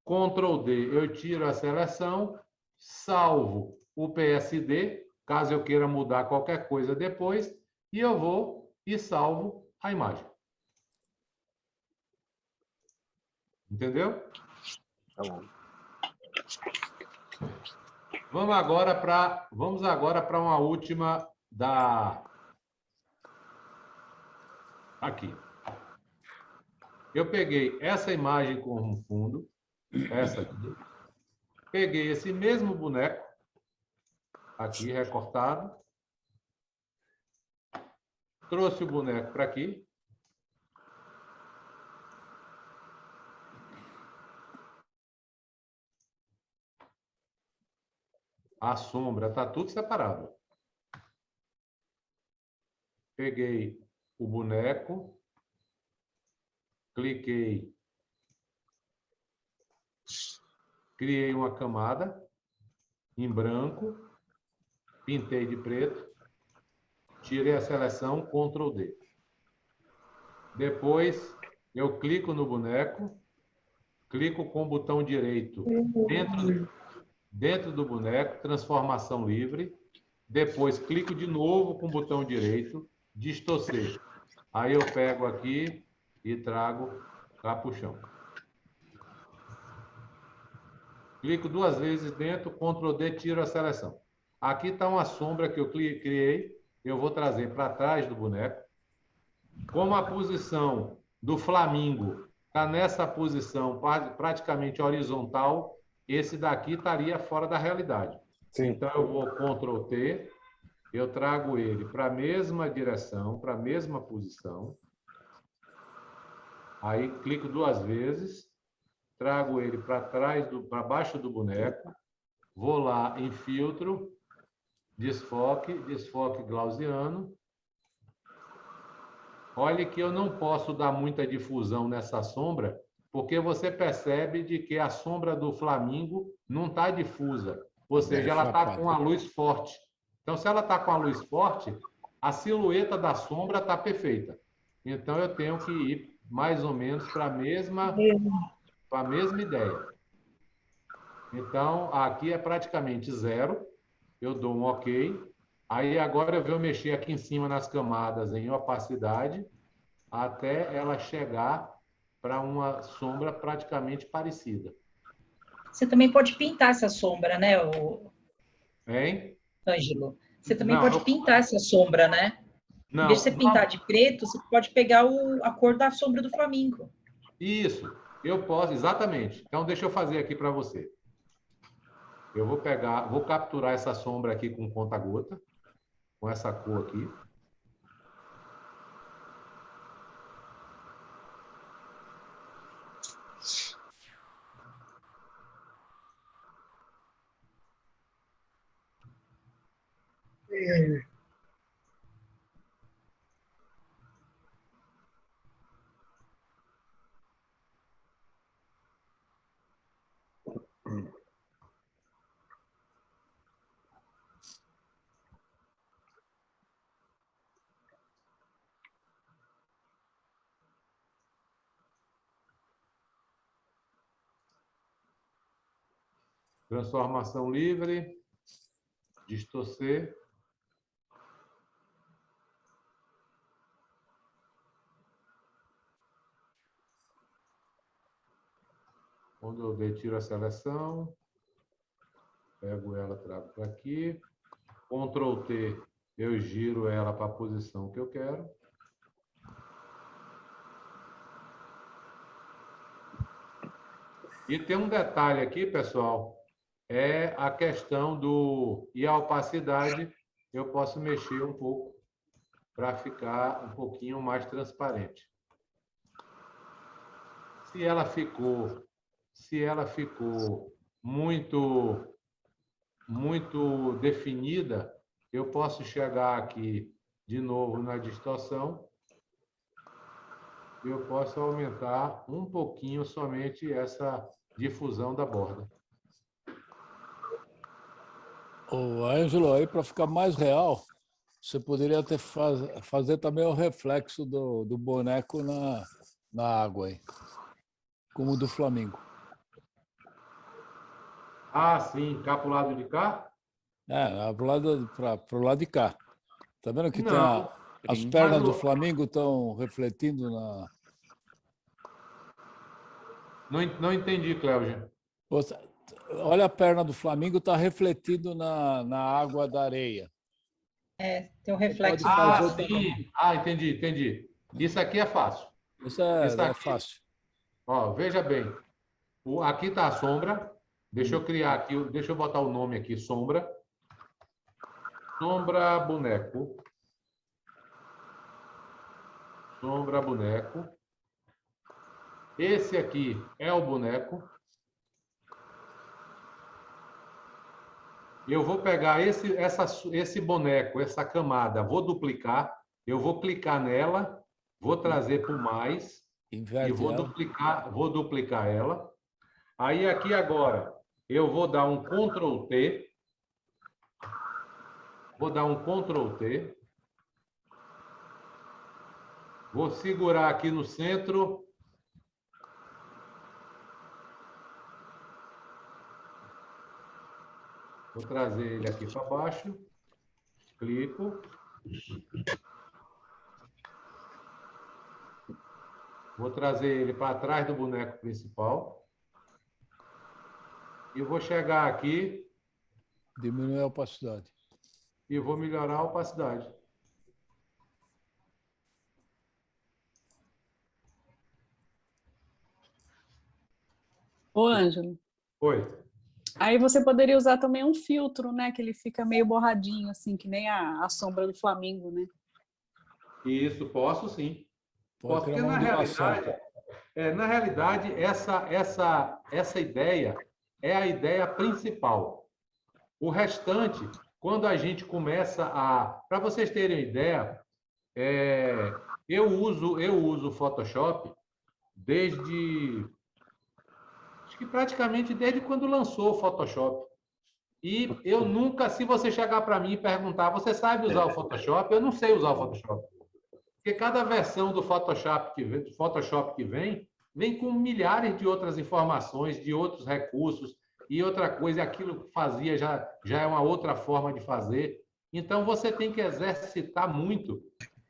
Ctrl D, eu tiro a seleção, salvo o PSD, caso eu queira mudar qualquer coisa depois, e eu vou e salvo a imagem. Entendeu? Tá bom. Vamos agora para uma última aqui. Eu peguei essa imagem como fundo, essa aqui. Peguei esse mesmo boneco aqui recortado. Trouxe o boneco para aqui. A sombra está tudo separado. Peguei o boneco, cliquei, criei uma camada em branco, pintei de preto, tirei a seleção, Ctrl D. Depois, eu clico no boneco, clico com o botão direito dentro do boneco, transformação livre. Depois, clico de novo com o botão direito, distorcer. Aí eu pego aqui e trago capuchão. Clico 2 vezes dentro, Ctrl D, tiro a seleção. Aqui está uma sombra que eu criei, eu vou trazer para trás do boneco. Como a posição do flamingo está nessa posição praticamente horizontal, esse daqui estaria fora da realidade. Sim. Então, eu vou Ctrl T, eu trago ele para a mesma direção, para a mesma posição. Aí clico 2 vezes, trago ele para trás, para baixo do boneco, vou lá em filtro, desfoque gaussiano. Olha que eu não posso dar muita difusão nessa sombra, porque você percebe de que a sombra do flamingo não está difusa, ou seja, ela está com a luz forte. Então, se ela está com a luz forte, a silhueta da sombra está perfeita. Então, eu tenho que ir mais ou menos para a mesma ideia. Então, aqui é praticamente 0. Eu dou um OK. Aí, agora eu vou mexer aqui em cima nas camadas em opacidade, até ela chegar para uma sombra praticamente parecida. Você também pode pintar essa sombra, né, Hein? Ângelo? Você também pode pintar essa sombra, né? Não, em vez de você pintar de preto, você pode pegar a cor da sombra do flamingo. Isso, eu posso, exatamente. Então, deixa eu fazer aqui para você. Eu vou capturar essa sombra aqui com conta-gota, com essa cor aqui. Transformação livre, distorcer. Quando eu retiro a seleção, pego ela, trago para aqui. Ctrl T, eu giro ela para a posição que eu quero. E tem um detalhe aqui, pessoal, é a questão e a opacidade, eu posso mexer um pouco para ficar um pouquinho mais transparente. Se ela ficou muito definida, eu posso chegar aqui de novo na distorção. Eu posso aumentar um pouquinho somente essa difusão da borda. Ô, Ângelo, aí para ficar mais real, você poderia fazer também o reflexo do boneco na água, aí, como o do Flamengo. Ah, sim, cá para o lado de cá? Para o lado de cá. Tá vendo que Não, as pernas do Flamengo estão refletindo na... Não entendi, Cléudio. Olha, a perna do Flamengo está refletindo na água da areia. Tem um reflexo. Sim. Entendi. Isso aqui é fácil. Isso é fácil. Ó, veja bem. Aqui está a sombra. Deixa eu criar aqui, deixa eu botar o nome aqui, sombra. Sombra boneco. Sombra boneco. Esse aqui é o boneco. Eu vou pegar esse boneco, essa camada, vou duplicar, eu vou clicar nela, vou trazer para o mais, inverte, e vou duplicar ela. Aí aqui agora, eu vou dar um Ctrl T, vou segurar aqui no centro. Vou trazer ele aqui para baixo. Clico. Vou trazer ele para trás do boneco principal. E vou chegar aqui. Diminuir a opacidade. E vou melhorar a opacidade. Ô, Ângelo. Oi. Aí você poderia usar também um filtro, né? Que ele fica meio borradinho, assim, que nem a sombra do Flamengo, né? Isso, posso sim. Pode Porque criar uma ondulação. Na realidade, essa ideia é a ideia principal. O restante, quando a gente começa a... Para vocês terem ideia, eu uso o Photoshop desde... Acho que praticamente desde quando lançou o Photoshop. E eu nunca, se você chegar para mim e perguntar, você sabe usar o Photoshop? Eu não sei usar o Photoshop. Porque cada versão do Photoshop que vem com milhares de outras informações, de outros recursos e outra coisa, aquilo que fazia já é uma outra forma de fazer. Então, você tem que exercitar muito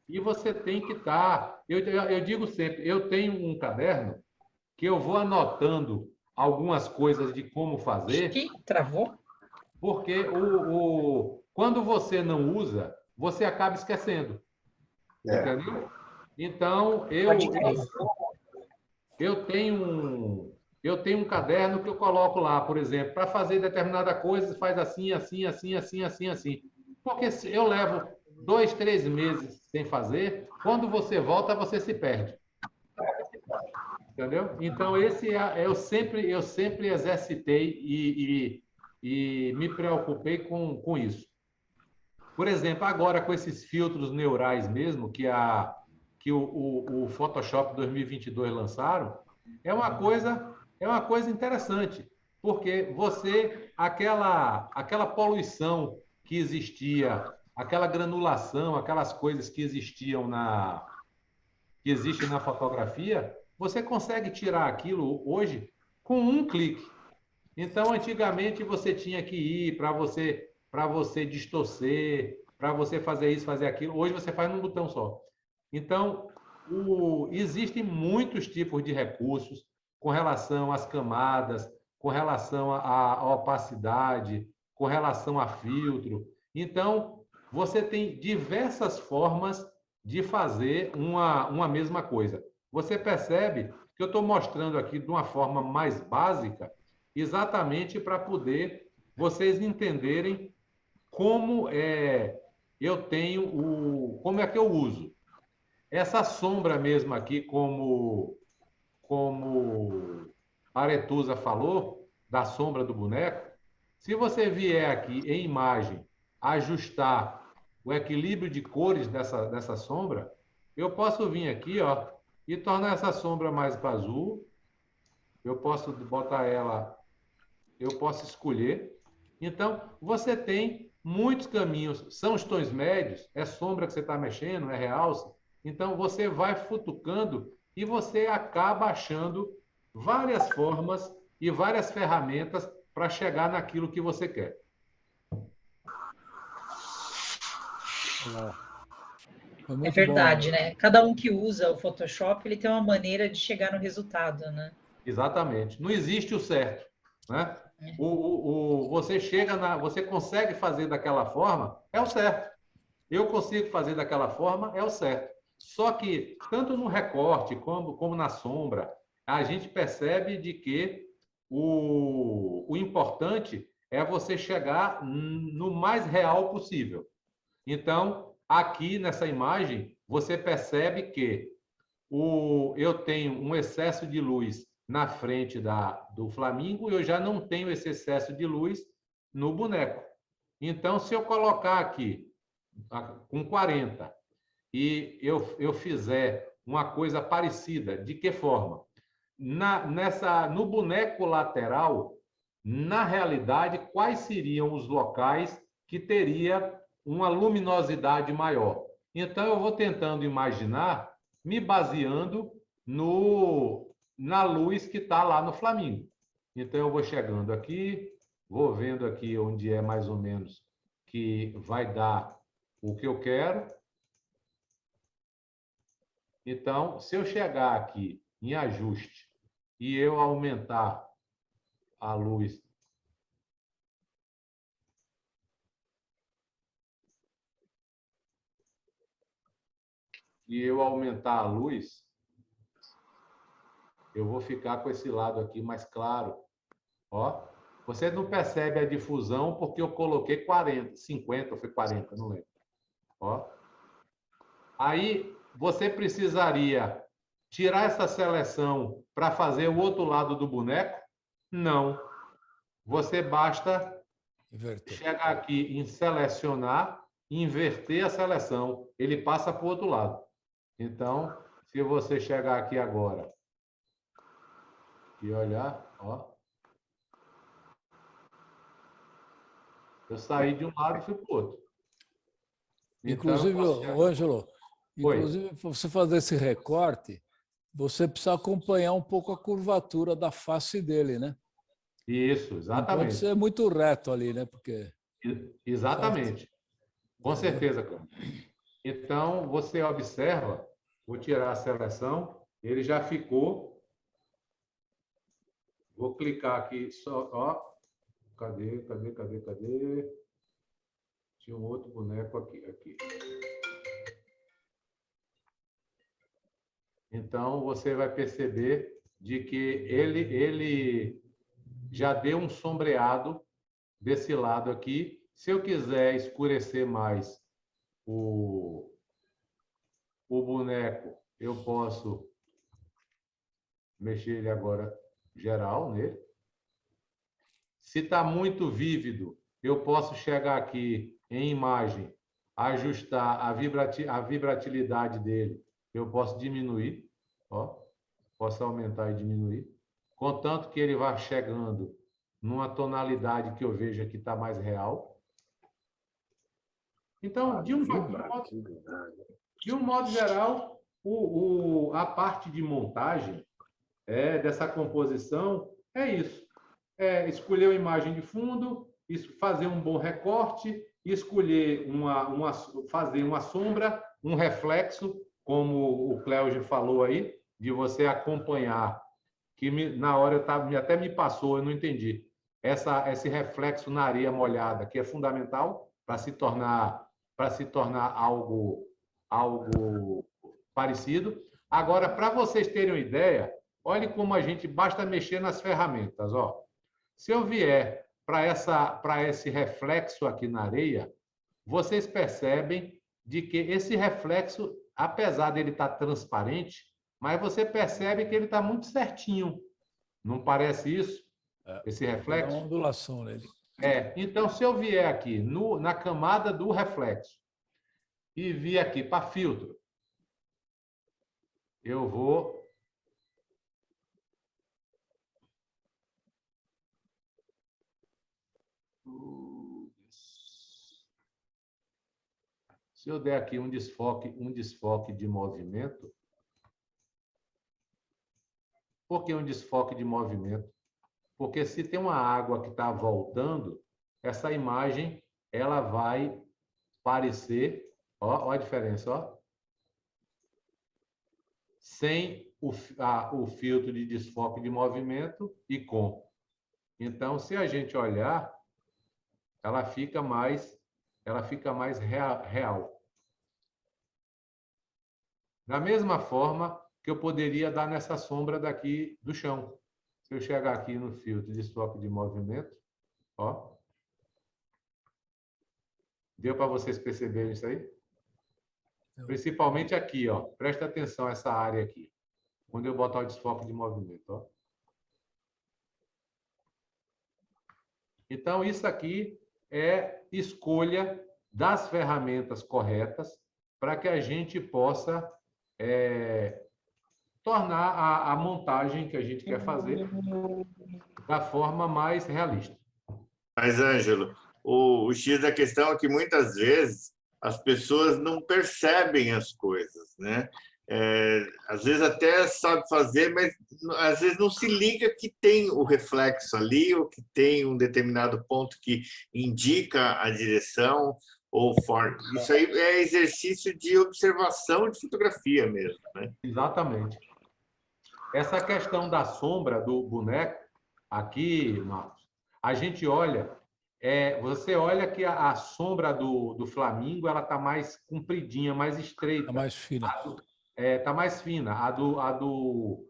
e você tem que estar... Eu digo sempre, eu tenho um caderno que eu vou anotando algumas coisas de como fazer. Que travou? Porque quando você não usa, você acaba esquecendo. Entendeu? Então, eu tenho um caderno que eu coloco lá, por exemplo, para fazer determinada coisa, faz assim, assim, assim, assim, assim, assim. Porque se eu levo 2, 3 meses sem fazer, quando você volta, você se perde. Entendeu? Então, eu sempre exercitei e me preocupei com isso. Por exemplo, agora com esses filtros neurais mesmo, que o Photoshop 2022 lançaram, é uma coisa interessante, porque aquela poluição que existia, aquela granulação, aquelas coisas que existem na fotografia, você consegue tirar aquilo hoje com um clique. Então, antigamente, você tinha que ir para você distorcer, para você fazer isso, fazer aquilo. Hoje, você faz num botão só. Então, existem muitos tipos de recursos com relação às camadas, com relação à opacidade, com relação a filtro. Então, você tem diversas formas de fazer uma mesma coisa. Você percebe que eu estou mostrando aqui de uma forma mais básica, exatamente para poder vocês entenderem como como é que eu uso. Essa sombra mesmo aqui, como a Aretusa falou, da sombra do boneco, se você vier aqui em imagem, ajustar o equilíbrio de cores dessa sombra, eu posso vir aqui, ó, e tornar essa sombra mais para azul. Eu posso botar ela, eu posso escolher. Então, você tem muitos caminhos. São os tons médios, é sombra que você está mexendo, é realce. Então, você vai futucando e você acaba achando várias formas e várias ferramentas para chegar naquilo que você quer. É verdade, né? Cada um que usa o Photoshop, ele tem uma maneira de chegar no resultado, né? Exatamente. Não existe o certo, né? Você consegue fazer daquela forma, é o certo. Eu consigo fazer daquela forma, é o certo. Só que, tanto no recorte como na sombra, a gente percebe de que o importante é você chegar no mais real possível. Então, aqui nessa imagem, você percebe que eu tenho um excesso de luz na frente do Flamingo e eu já não tenho esse excesso de luz no boneco. Então, se eu colocar aqui com 40 e eu fizer uma coisa parecida, de que forma? No boneco lateral, na realidade, quais seriam os locais que teria uma luminosidade maior? Então, eu vou tentando imaginar, me baseando na luz que está lá no Flamingo. Então, eu vou chegando aqui, vou vendo aqui onde é mais ou menos que vai dar o que eu quero. Então, se eu chegar aqui em ajuste e eu aumentar a luz eu vou ficar com esse lado aqui mais claro. Ó, você não percebe a difusão porque eu coloquei 40, 50 ou foi 40, não lembro. Ó. Aí você precisaria tirar essa seleção para fazer o outro lado do boneco? Não. Você basta chegar aqui em selecionar e inverter a seleção. Ele passa para o outro lado. Então, se você chegar aqui agora e olhar, ó, eu saí de um lado e fui para o outro. Inclusive, então, Ângelo, inclusive, para você fazer esse recorte, você precisa acompanhar um pouco a curvatura da face dele, né? Isso, exatamente. Não pode ser muito reto ali, né? Porque... Exatamente. Com certeza, Cláudio. Então, você observa, vou tirar a seleção, ele já ficou. Vou clicar aqui só, ó. Cadê? Tinha um outro boneco aqui. Então, você vai perceber de que ele já deu um sombreado desse lado aqui. Se eu quiser escurecer mais o boneco, eu posso mexer ele agora geral nele. Se está muito vívido, eu posso chegar aqui em imagem, ajustar a vibratilidade dele. Eu posso diminuir, ó, posso aumentar e diminuir, contanto que ele vá chegando numa tonalidade que eu veja que está mais real. Então, de um modo geral, a parte de montagem dessa composição é isso. Escolher a imagem de fundo, fazer um bom recorte, escolher fazer uma sombra, um reflexo, como o Cléudio falou aí, de você acompanhar, que na hora até me passou, eu não entendi. Esse reflexo na areia molhada, que é fundamental para se tornar algo parecido. Agora, para vocês terem uma ideia, olhe como a gente basta mexer nas ferramentas, ó. Se eu vier para esse reflexo aqui na areia, vocês percebem de que esse reflexo, apesar dele estar transparente, mas você percebe que ele está muito certinho. Não parece isso? Esse reflexo? Dá uma ondulação nele. Então, se eu vier aqui na camada do reflexo e vir aqui para filtro, eu vou... Se eu der aqui um desfoque de movimento, por que um desfoque de movimento? Porque se tem uma água que está voltando, essa imagem ela vai parecer, ó a diferença, ó, sem o filtro de desfoque de movimento e com. Então, se a gente olhar, ela fica mais real. Da mesma forma que eu poderia dar nessa sombra daqui do chão. Se eu chegar aqui no filtro de desfoque de movimento, ó. Deu para vocês perceberem isso aí? Principalmente aqui, ó. Presta atenção essa área aqui. Quando eu botar o desfoque de movimento, ó. Então, isso aqui é escolha das ferramentas corretas para que a gente possa tornar a montagem que a gente quer fazer da forma mais realista. Mas, Ângelo, o X da questão é que muitas vezes as pessoas não percebem as coisas, né? Às vezes até sabe fazer, mas às vezes não se liga que tem o reflexo ali ou que tem um determinado ponto que indica a direção ou forma. Isso aí é exercício de observação de fotografia mesmo, né? Exatamente. Essa questão da sombra do boneco, aqui, Marcos, a gente olha, você olha que a sombra do flamingo ela está mais compridinha, mais estreita. Está mais fina. Está mais fina. A do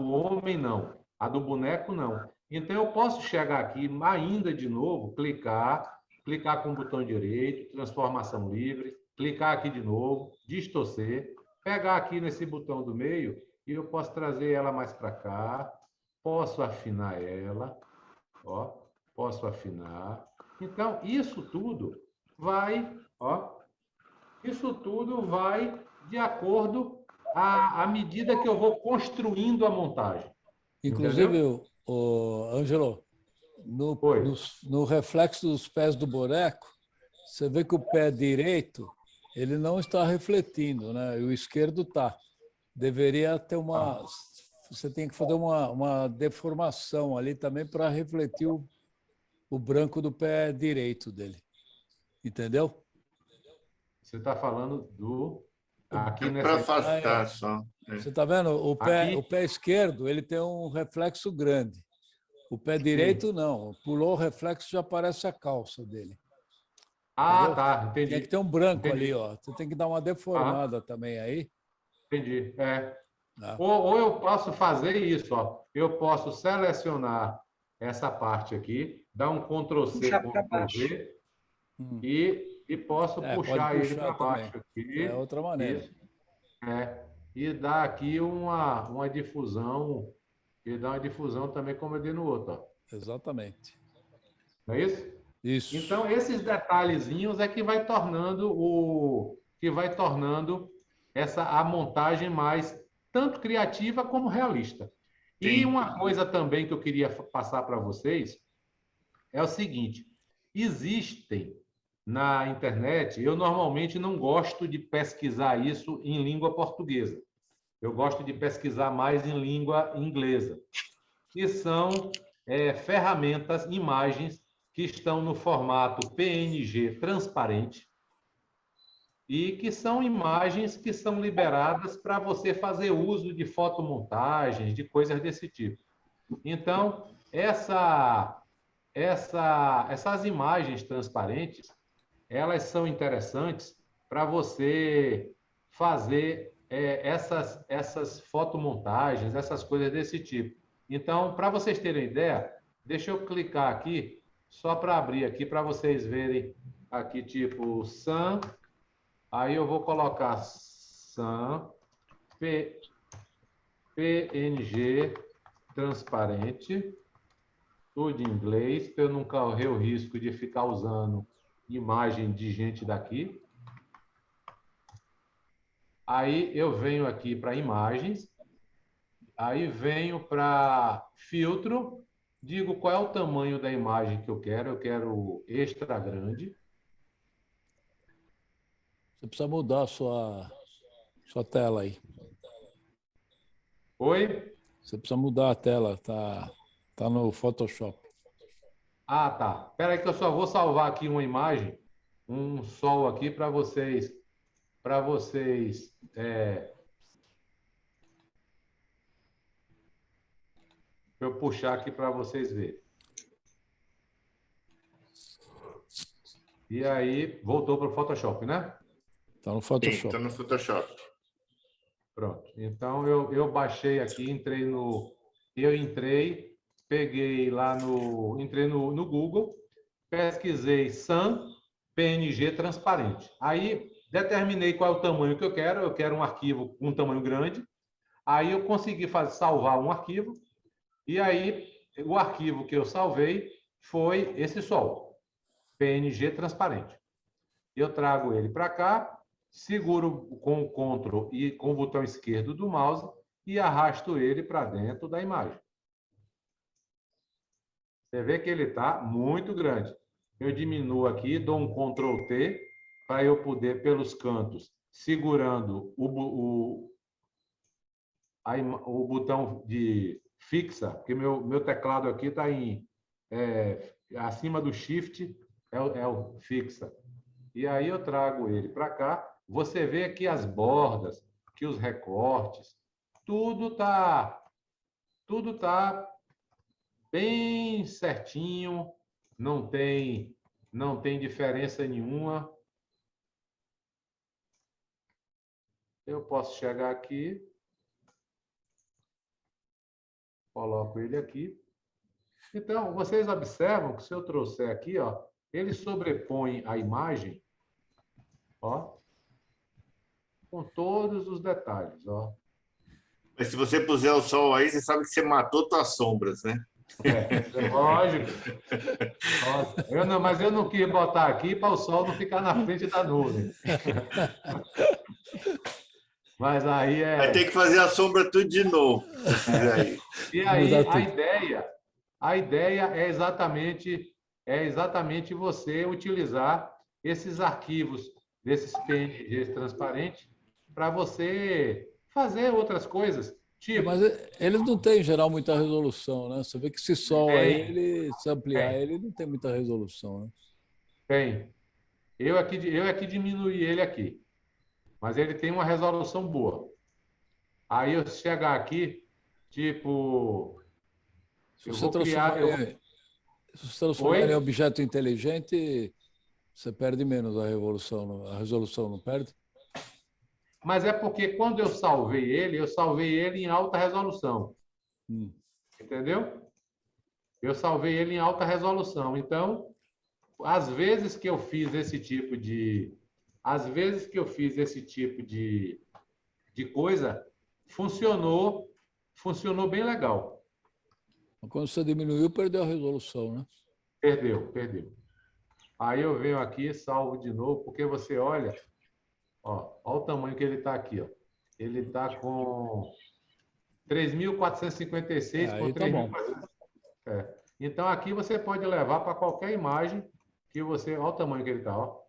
homem, não. A do boneco, não. Então, eu posso chegar aqui ainda de novo, clicar com o botão direito, transformação livre, clicar aqui de novo, distorcer, pegar aqui nesse botão do meio E eu posso trazer ela mais para cá, posso afinar ela, ó, posso afinar. Então, isso tudo vai, ó, isso tudo vai de acordo à medida que eu vou construindo a montagem. Inclusive, Entendeu? o Ângelo, no, Oi. no, no reflexo dos pés do boneco, você vê que o pé direito ele não está refletindo, né? E o esquerdo está. Deveria ter uma. Você tem que fazer uma deformação ali também para refletir o branco do pé direito dele. Entendeu? Você está falando do... Aqui Para nessa... Aí, ó. afastar só. Você está vendo? O Aqui, pé esquerdo ele tem um reflexo grande. O pé direito sim. não. Pulou o reflexo, já aparece a calça dele. Ah, Entendeu? tá, Tinha que entendi. ter um branco ali, Entendi. ó. Você tem que dar uma Ah, deformada também aí. entendi. É. Né? Ou eu posso fazer isso, ó. Eu posso selecionar essa parte aqui, dar um Ctrl+C, Puxar para baixo. Ctrl+V Hum. e posso Pode puxar ele puxar para também. baixo É aqui. outra maneira. Isso. É. E dar aqui uma difusão, e dar uma difusão também, como eu dei no outro, ó. Exatamente. Não é isso? Isso. Então, esses detalhezinhos é que vai tornando essa a montagem mais tanto criativa como realista. E Sim. uma coisa também que eu queria passar para vocês é o seguinte: existem na internet, eu normalmente não gosto de pesquisar isso em língua portuguesa. Eu gosto de pesquisar mais em língua inglesa, que são ferramentas, imagens que estão no formato PNG transparente e que são imagens que são liberadas para você fazer uso de fotomontagens, de coisas desse tipo. Então, essas imagens transparentes, elas são interessantes para você fazer essas fotomontagens, essas coisas desse tipo. Então, para vocês terem ideia, deixa eu clicar aqui, só para abrir aqui, para vocês verem aqui, tipo, SAM, aí eu vou colocar SAM, PNG transparente, tudo em inglês, para eu não correr o risco de ficar usando imagem de gente daqui. Aí eu venho aqui para imagens, aí venho para filtro, digo qual é o tamanho da imagem que eu quero extra grande. Você precisa mudar a sua tela aí. Oi? Você precisa mudar a tela, tá no Photoshop. Ah, tá. Espera aí que eu só vou salvar aqui uma imagem, um sol aqui para vocês eu puxar aqui para vocês verem. E aí, voltou para o Photoshop, né? Tá no Sim, Photoshop. estou no Photoshop. Pronto. Então, eu baixei aqui, peguei lá entrei no Google, pesquisei SAM PNG transparente. Aí, determinei qual é o tamanho que eu quero um arquivo com um tamanho grande. Aí, eu consegui salvar um arquivo, e aí, o arquivo que eu salvei foi esse sol, PNG transparente. Eu trago ele para cá, seguro com o Ctrl e com o botão esquerdo do mouse e arrasto ele para dentro da imagem. Você vê que ele está muito grande. Eu diminuo aqui, dou um Ctrl T para eu poder, pelos cantos, segurando o botão de fixa, porque meu teclado aqui está acima do Shift, é o fixa. E aí eu trago ele para cá. Você vê aqui as bordas, que os recortes, tudo tá bem certinho, não tem diferença nenhuma. Eu posso chegar aqui, coloco ele aqui. Então, vocês observam que se eu trouxer aqui, ó, ele sobrepõe a imagem, ó, com todos os detalhes, ó. Mas se você puser o sol aí, você sabe que você matou suas sombras, né? Lógico. Mas eu não quis botar aqui para o sol não ficar na frente da nuvem. Mas aí Vai ter que fazer a sombra tudo de novo, se fizer aí. E aí Mudar tudo. a ideia é exatamente você utilizar esses arquivos desses PNGs transparentes para você fazer outras coisas. Tipo, Mas ele não tem, em geral, muita resolução, né? Você vê que esse sol aí, se ampliar ele, não tem muita resolução, né? tem. Eu aqui diminuí ele aqui, mas ele tem uma resolução boa. Aí eu chegar aqui, tipo, Se eu você vou criar. se você transformar ele em objeto inteligente, você perde menos a resolução não perde? Mas é porque quando eu salvei ele em alta resolução. Entendeu? Eu salvei ele em alta resolução. Então, às vezes que eu fiz esse tipo de coisa, funcionou bem legal. Quando você diminuiu, perdeu a resolução, né? Perdeu. Aí eu venho aqui, salvo de novo, porque você olha, ó o tamanho que ele está aqui, ó. Ele está com 3.456 Aí por tá bom. 3.456. Então aqui você pode levar para qualquer imagem que você, olha o tamanho que ele está, ó.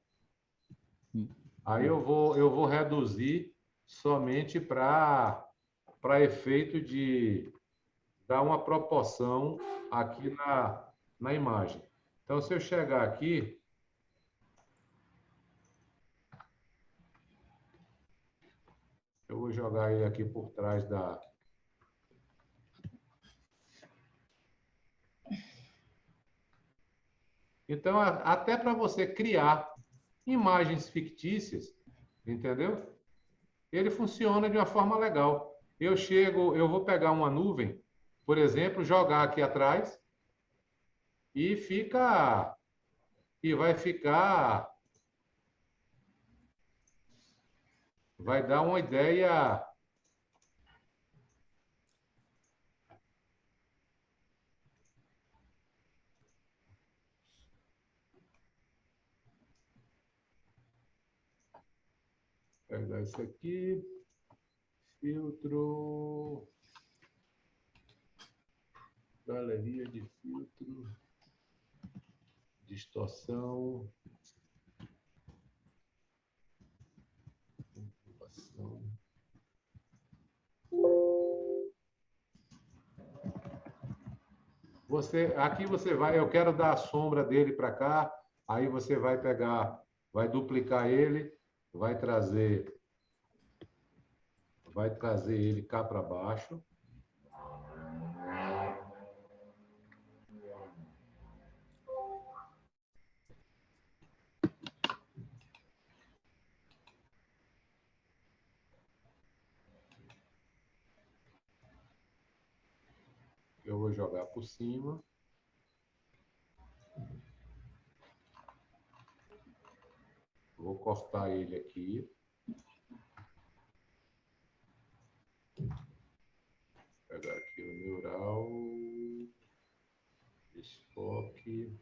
Aí eu vou reduzir somente para efeito de dar uma proporção aqui na imagem. Então, se eu chegar aqui, eu vou jogar ele aqui por trás da... Então, até para você criar imagens fictícias, entendeu? Ele funciona de uma forma legal. Eu vou pegar uma nuvem, por exemplo, jogar aqui atrás e vai dar uma ideia. Vou pegar isso aqui, filtro, galeria de filtro, distorção, compilação. Aqui você vai, eu quero dar a sombra dele para cá, aí você vai pegar, vai duplicar ele, vai trazer ele cá para baixo. Eu vou jogar por cima. Vou cortar ele aqui. Pegar aqui o neural. Desfoque.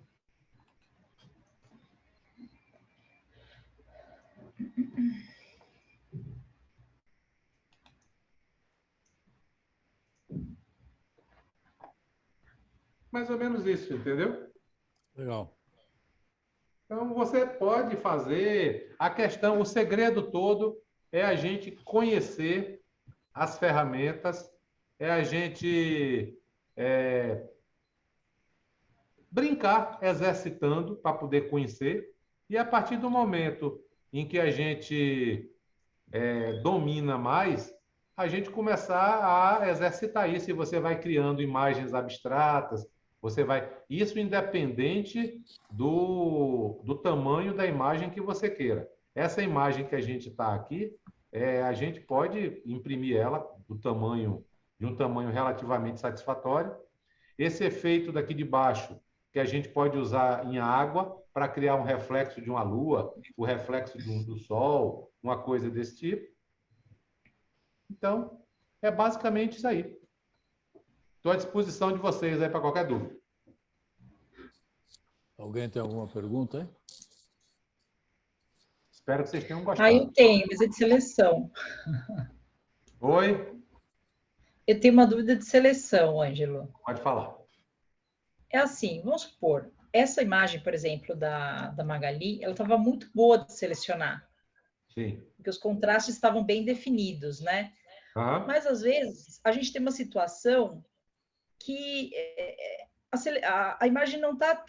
Mais ou menos isso, entendeu? Legal. Então, você pode fazer a questão, o segredo todo é a gente conhecer as ferramentas, é a gente brincar, exercitando para poder conhecer, e a partir do momento em que a gente domina mais, a gente começar a exercitar isso, e você vai criando imagens abstratas, isso independente do tamanho da imagem que você queira. Essa imagem que a gente está aqui, a gente pode imprimir ela de um tamanho relativamente satisfatório. Esse efeito daqui de baixo, que a gente pode usar em água para criar um reflexo de uma lua, o reflexo do sol, uma coisa desse tipo. Então, É basicamente isso aí. Estou à disposição de vocês aí para qualquer dúvida. Alguém tem alguma pergunta aí? Espero que vocês tenham Ah, gostado. eu tenho, mas é de seleção. Oi? Eu tenho uma dúvida de seleção, Ângelo. Pode falar. É assim, vamos supor, essa imagem, por exemplo, da Magali, ela estava muito boa de selecionar, Sim. porque os contrastes estavam bem definidos, né? Aham. Mas, às vezes, a gente tem uma situação que a imagem não está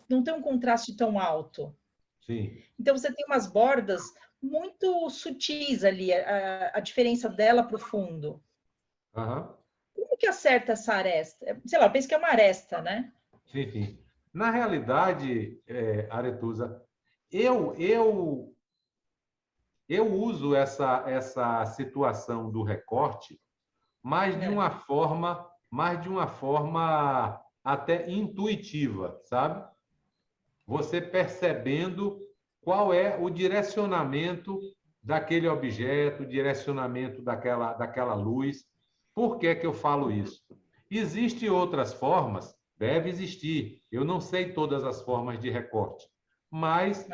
não tem um contraste tão alto. Sim. Então, você tem umas bordas muito sutis ali, a diferença dela para o fundo. Aham. Como que acerta essa aresta? Sei lá, eu penso que é uma aresta, né? Sim, sim. Na realidade, Aretusa, eu uso essa situação do recorte mais de uma forma até intuitiva, sabe? Você percebendo qual é o direcionamento daquele objeto, o direcionamento daquela luz. Por que que eu falo isso? Existem outras formas, deve existir. Eu não sei todas as formas de recorte, mas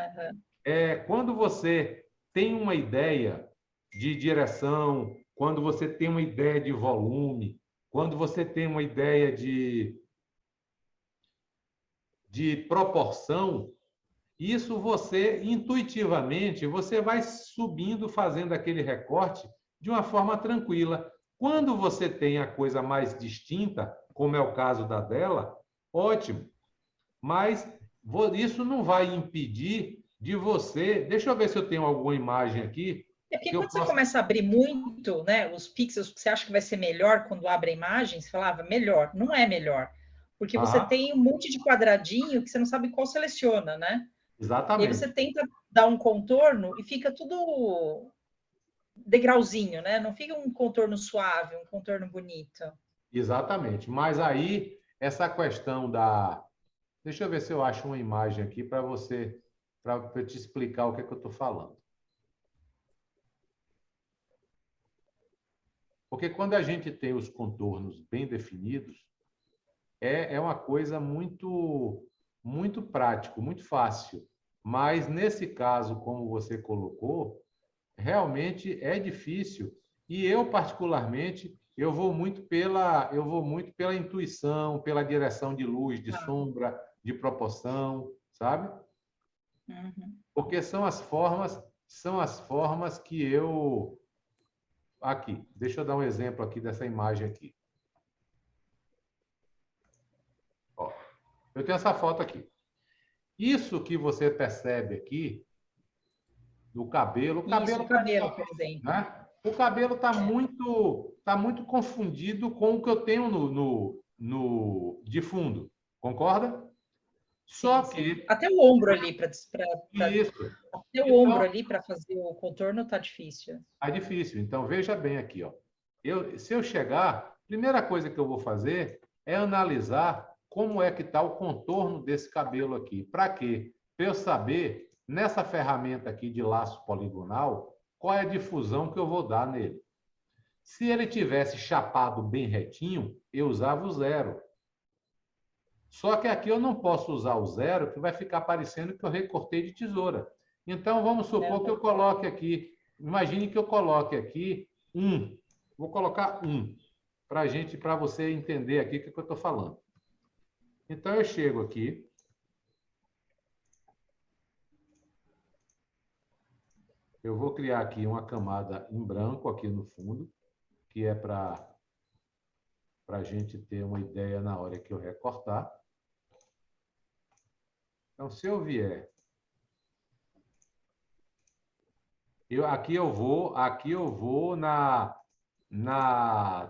quando você tem uma ideia de direção, quando você tem uma ideia de volume, quando você tem uma ideia de proporção, isso você, intuitivamente, você vai subindo, fazendo aquele recorte de uma forma tranquila. Quando você tem a coisa mais distinta, como é o caso da dela, ótimo. Mas isso não vai impedir de você... Deixa eu ver se eu tenho alguma imagem aqui. É porque quando você começa a abrir muito, né, os pixels, você acha que vai ser melhor quando abre a imagem, você falava melhor. Não é melhor. Porque você tem um monte de quadradinho que você não sabe qual seleciona, né? Exatamente. E aí você tenta dar um contorno e fica tudo degrauzinho, né? Não fica um contorno suave, um contorno bonito. Exatamente. Mas aí, essa questão da... Deixa eu ver se eu acho uma imagem aqui para você, para eu te explicar o que é que eu estou falando. Porque quando a gente tem os contornos bem definidos, é uma coisa muito, muito prático, muito fácil. Mas, nesse caso, como você colocou, realmente é difícil. E eu, particularmente, eu vou muito pela intuição, pela direção de luz, de sombra, de proporção, sabe? Uhum. Porque são as formas que eu... Aqui, deixa eu dar um exemplo aqui dessa imagem aqui. Ó, eu tenho essa foto aqui. Isso que você percebe aqui do cabelo, o cabelo, por exemplo. Né? O cabelo está muito confundido com o que eu tenho no de fundo, concorda? Só que até o ombro ali para isso. Até o ombro ali para fazer o contorno está difícil. Está difícil. Então veja bem aqui, ó. Se eu chegar, primeira coisa que eu vou fazer é analisar como é que está o contorno desse cabelo aqui. Para quê? Para eu saber, nessa ferramenta aqui de laço poligonal, qual é a difusão que eu vou dar nele. Se ele tivesse chapado bem retinho, eu usava o 0. Só que aqui eu não posso usar o 0, que vai ficar parecendo que eu recortei de tesoura. Então, vamos supor que eu coloque aqui, imagine que eu coloque aqui 1. Vou colocar 1, para você entender aqui o que eu estou falando. Então, eu chego aqui. Eu vou criar aqui uma camada em branco aqui no fundo, que é para a gente ter uma ideia na hora que eu recortar. Então, se eu vier... Aqui eu vou na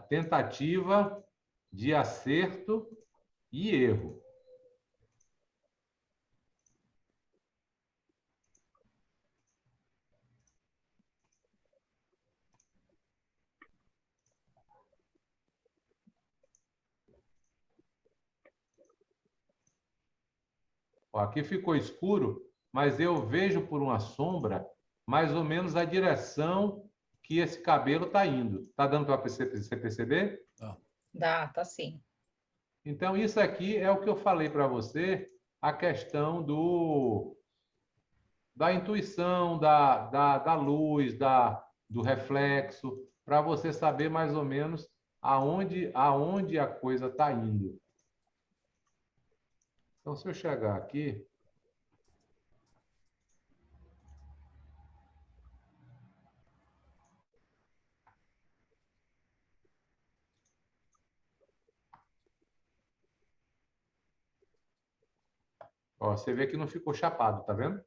tentativa de acerto e erro. Aqui ficou escuro, mas eu vejo por uma sombra mais ou menos a direção que esse cabelo está indo. Está dando para você perceber? Dá, tá sim. Então, isso aqui é o que eu falei para você, a questão da intuição, da luz, do reflexo, para você saber mais ou menos aonde a coisa está indo. Então, se eu chegar aqui, ó, você vê que não ficou chapado, tá vendo?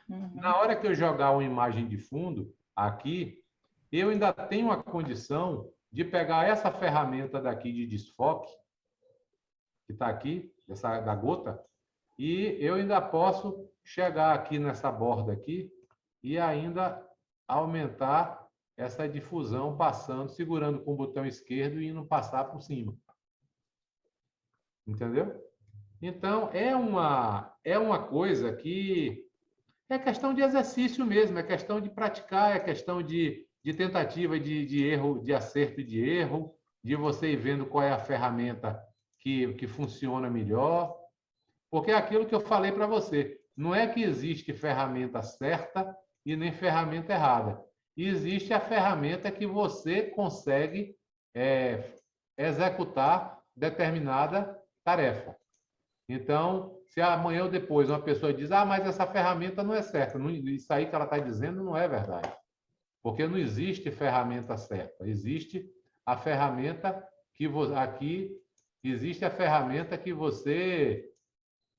Na hora que eu jogar uma imagem de fundo aqui, eu ainda tenho a condição de pegar essa ferramenta daqui de desfoque, que está aqui, da gota, e eu ainda posso chegar aqui nessa borda aqui e ainda aumentar essa difusão passando, segurando com o botão esquerdo e indo passar por cima. Entendeu? Então, é uma coisa que é questão de exercício mesmo, é questão de praticar, é questão de tentativa de erro, de acerto e de erro, de você ir vendo qual é a ferramenta que funciona melhor. Porque é aquilo que eu falei para você, não é que existe ferramenta certa e nem ferramenta errada. Existe a ferramenta que você consegue executar determinada tarefa. Então, se amanhã ou depois uma pessoa diz, mas essa ferramenta não é certa, isso aí que ela está dizendo não é verdade. Porque não existe ferramenta certa, existe a ferramenta aqui existe a ferramenta que você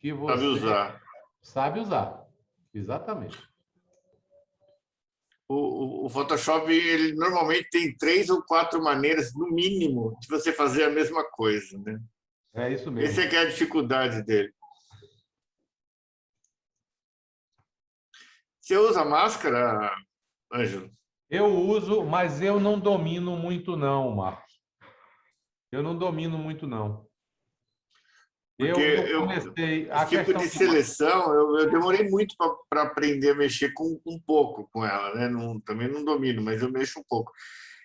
Sabe usar. sabe usar. Exatamente. O Photoshop, ele normalmente tem 3 ou 4 maneiras, no mínimo, de você fazer a mesma coisa, né? É isso mesmo. Essa é que é a dificuldade dele. Você usa máscara, Ângelo? Eu uso, mas eu não domino muito não, Marcos. Eu não domino muito não. Porque Eu comecei a esse tipo questão de seleção, eu demorei muito para aprender a mexer um pouco com ela, né? Também não domino, mas eu mexo um pouco.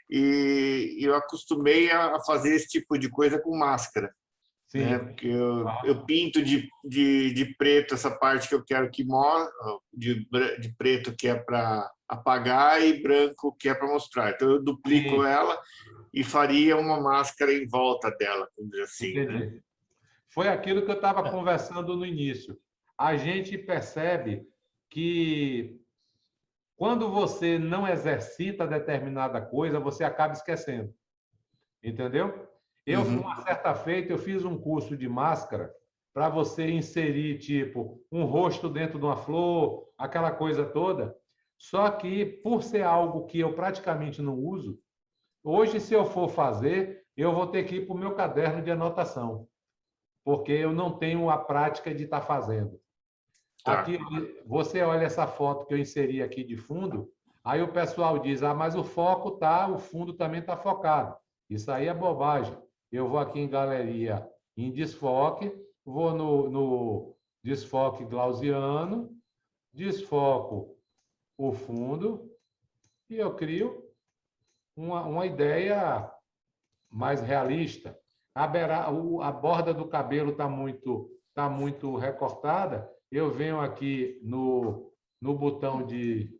E eu acostumei a fazer esse tipo de coisa com máscara, né? Sim. Porque eu pinto de preto essa parte que eu quero que mostre, de preto que é para apagar e branco que é para mostrar. Então eu duplico Sim. ela e faria uma máscara em volta dela, vamos dizer assim, né? Entendi. Foi aquilo que eu estava conversando no início. A gente percebe que quando você não exercita determinada coisa, você acaba esquecendo. Entendeu? Uma certa feita, eu fiz um curso de máscara para você inserir, tipo, um rosto dentro de uma flor, aquela coisa toda. Só que, por ser algo que eu praticamente não uso, hoje, se eu for fazer, eu vou ter que ir para o meu caderno de anotação, porque eu não tenho a prática de estar fazendo. Tá. Aqui, você olha essa foto que eu inseri aqui de fundo, aí o pessoal diz, mas o foco tá, o fundo também está focado. Isso aí é bobagem. Eu vou aqui em galeria, em desfoque, vou no desfoque gaussiano, desfoco o fundo e eu crio uma ideia mais realista. A borda do cabelo tá muito recortada. Eu venho aqui no botão de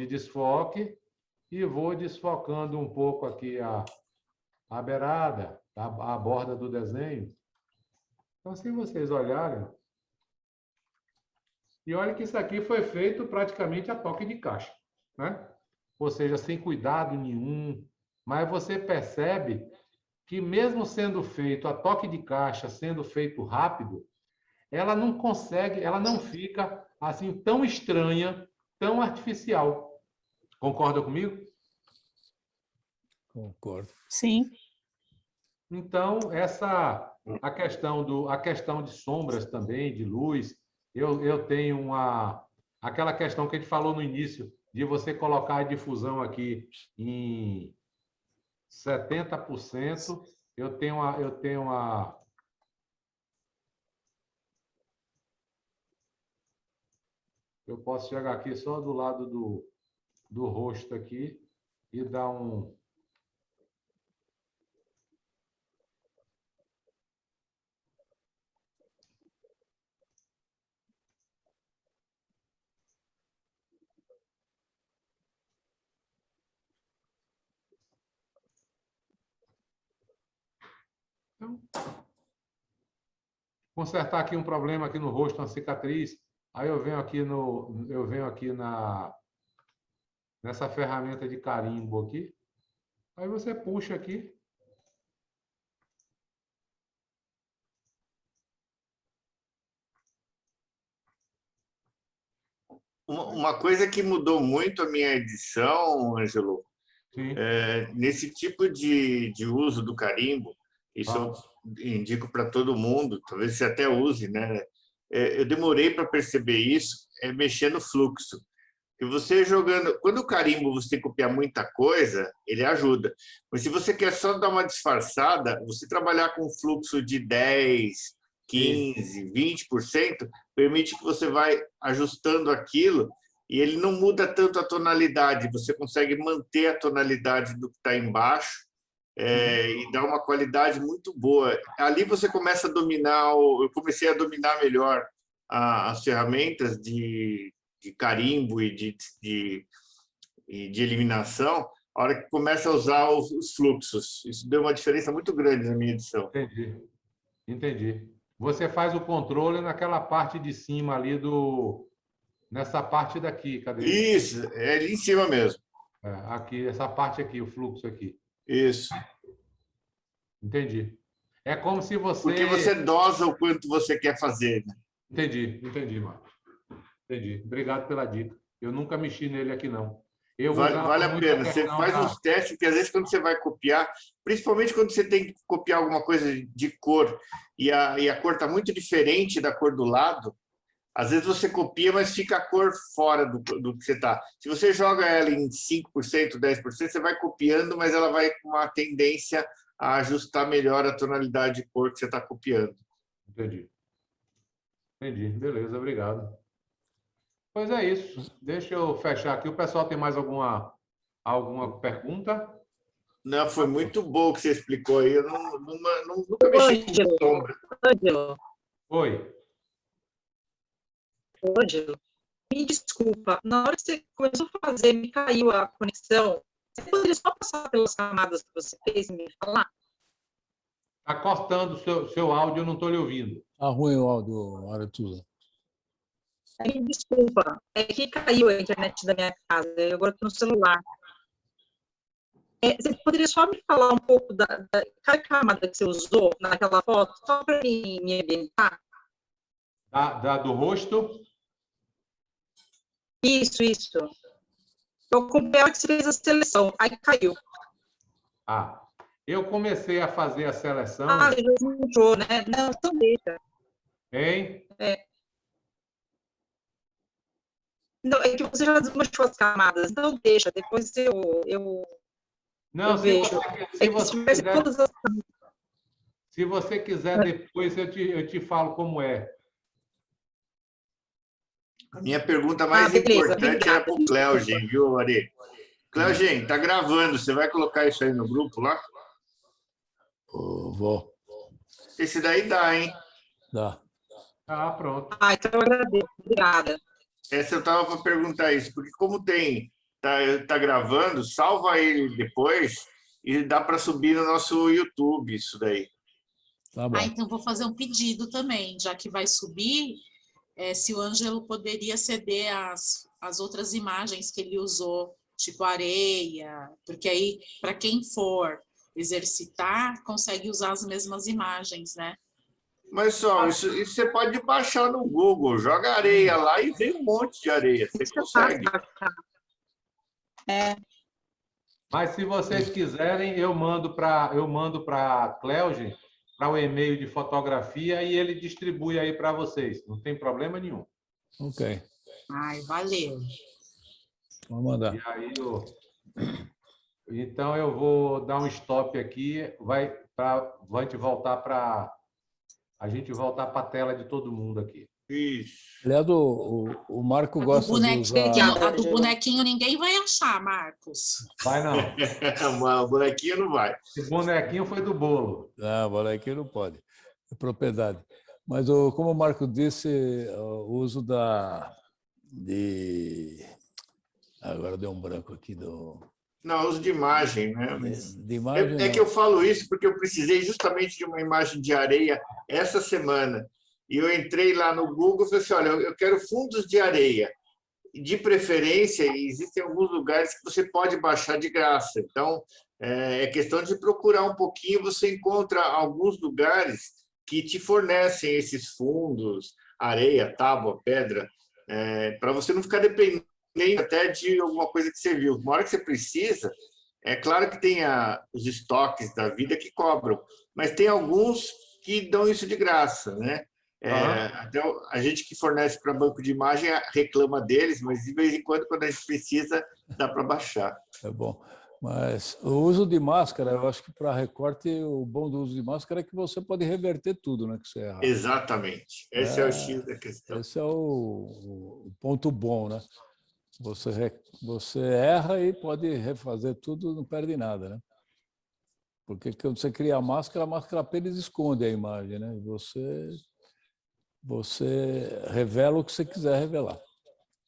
desfoque e vou desfocando um pouco aqui a beirada, a borda do desenho. Então, se vocês olharem, e olha que isso aqui foi feito praticamente a toque de caixa, né? Ou seja, sem cuidado nenhum, mas você percebe que mesmo sendo feito a toque de caixa, sendo feito rápido, ela não consegue, ela não fica assim tão estranha, tão artificial. Concorda comigo? Concordo. Sim. Então, a questão de sombras também, de luz, eu tenho aquela questão que a gente falou no início, de você colocar a difusão aqui em 70%, eu tenho eu posso chegar aqui só do lado do rosto aqui e dar um... Então, consertar aqui um problema aqui no rosto, uma cicatriz. Aí eu venho aqui nessa ferramenta de carimbo aqui. Aí você puxa aqui. Uma coisa que mudou muito a minha edição, Ângelo, Sim. nesse tipo de uso do carimbo, isso eu indico para todo mundo, talvez você até use, né? Eu demorei para perceber isso, mexer no fluxo. E você jogando... Quando o carimbo você tem que copiar muita coisa, ele ajuda. Mas se você quer só dar uma disfarçada, você trabalhar com um fluxo de 10, 15, 20%, permite que você vai ajustando aquilo e ele não muda tanto a tonalidade. Você consegue manter a tonalidade do que está embaixo e dar uma qualidade muito boa. Ali você começa a dominar... Eu comecei a dominar melhor as ferramentas de carimbo e de eliminação, a hora que começa a usar os fluxos. Isso deu uma diferença muito grande na minha edição. Entendi. Você faz o controle naquela parte de cima ali nessa parte daqui, cadê? Isso, é ali em cima mesmo. Aqui, essa parte aqui, o fluxo aqui. Isso. Entendi. É como se você... Porque você dosa o quanto você quer fazer, né? Entendi, Marcos. Entendi. Obrigado pela dica. Eu nunca mexi nele aqui, não. Vale a pena. Você faz uns testes, porque às vezes quando você vai copiar, principalmente quando você tem que copiar alguma coisa de cor, e a cor está muito diferente da cor do lado, às vezes você copia, mas fica a cor fora do que você está. Se você joga ela em 5%, 10%, você vai copiando, mas ela vai com uma tendência a ajustar melhor a tonalidade de cor que você está copiando. Entendi. Beleza, obrigado. Pois é isso. Deixa eu fechar aqui. O pessoal tem mais alguma pergunta? Não, foi muito bom o que você explicou aí. Eu nunca mexi com sombra. Oi. Ângelo, me desculpa. Na hora que você começou a fazer, me caiu a conexão. Você poderia só passar pelas camadas que você fez e me falar? Está cortando o seu áudio, eu não estou lhe ouvindo. Está ruim o áudio, Aratula. Me desculpa, é que caiu a internet da minha casa, eu agora estou no celular. Você poderia só me falar um pouco da camada que você usou naquela foto, só para me ambientar? Do rosto? Isso. Eu acompanhei a hora que você fez a seleção, aí caiu. Eu comecei a fazer a seleção... Você já juntou, né? Não, então deixa. Hein? Não, é que você já desmanchou as camadas, então deixa, depois eu Não, vejo. Se você quiser, depois eu te falo como é. A minha pergunta mais importante era para o Cleugen, viu, Ari? Cleugen, está gravando, você vai colocar isso aí no grupo lá? Vou. Esse daí dá, hein? Dá. Pronto. Então eu agradeço, obrigada. Essa eu estava para perguntar isso, porque como tá gravando, salva ele depois e dá para subir no nosso YouTube isso daí. Tá bom. Então vou fazer um pedido também, já que vai subir, se o Ângelo poderia ceder as outras imagens que ele usou, tipo areia, porque aí, para quem for exercitar, consegue usar as mesmas imagens, né? Mas só, isso você pode baixar no Google, joga areia lá e vem um monte de areia, você consegue. Mas se vocês quiserem, eu mando para Cleugen, para o e-mail de fotografia, e ele distribui aí para vocês. Não tem problema nenhum. Ok. Valeu. Vou mandar. E aí, então eu vou dar um stop aqui, vai voltar para a tela de todo mundo aqui. Isso. Aliás, o Marco gosta de usar... A do bonequinho ninguém vai achar, Marcos. Vai não. O bonequinho não vai. Esse bonequinho foi do bolo. Não, bonequinho não pode. É propriedade. Mas, como o Marco disse, o uso agora deu um branco aqui Não, uso de imagem, né? de imagem. É que eu falo isso porque eu precisei justamente de uma imagem de areia essa semana. E eu entrei lá no Google e falei assim, olha, eu quero fundos de areia. De preferência, existem alguns lugares que você pode baixar de graça. Então, é questão de procurar um pouquinho, você encontra alguns lugares que te fornecem esses fundos, areia, tábua, pedra, para você não ficar dependendo até de alguma coisa que você viu. Uma hora que você precisa, é claro que tem os estoques da vida que cobram, mas tem alguns que dão isso de graça, né? Até a gente que fornece para banco de imagem reclama deles, mas de vez em quando a gente precisa, dá para baixar. É bom. Mas o uso de máscara, eu acho que para recorte, o bom do uso de máscara é que você pode reverter tudo, né, que você errar. Exatamente. Esse é o X da questão. Esse é o ponto bom, né? Você erra e pode refazer tudo, não perde nada, né? Porque quando você cria a máscara apenas esconde a imagem, né? Você revela o que você quiser revelar.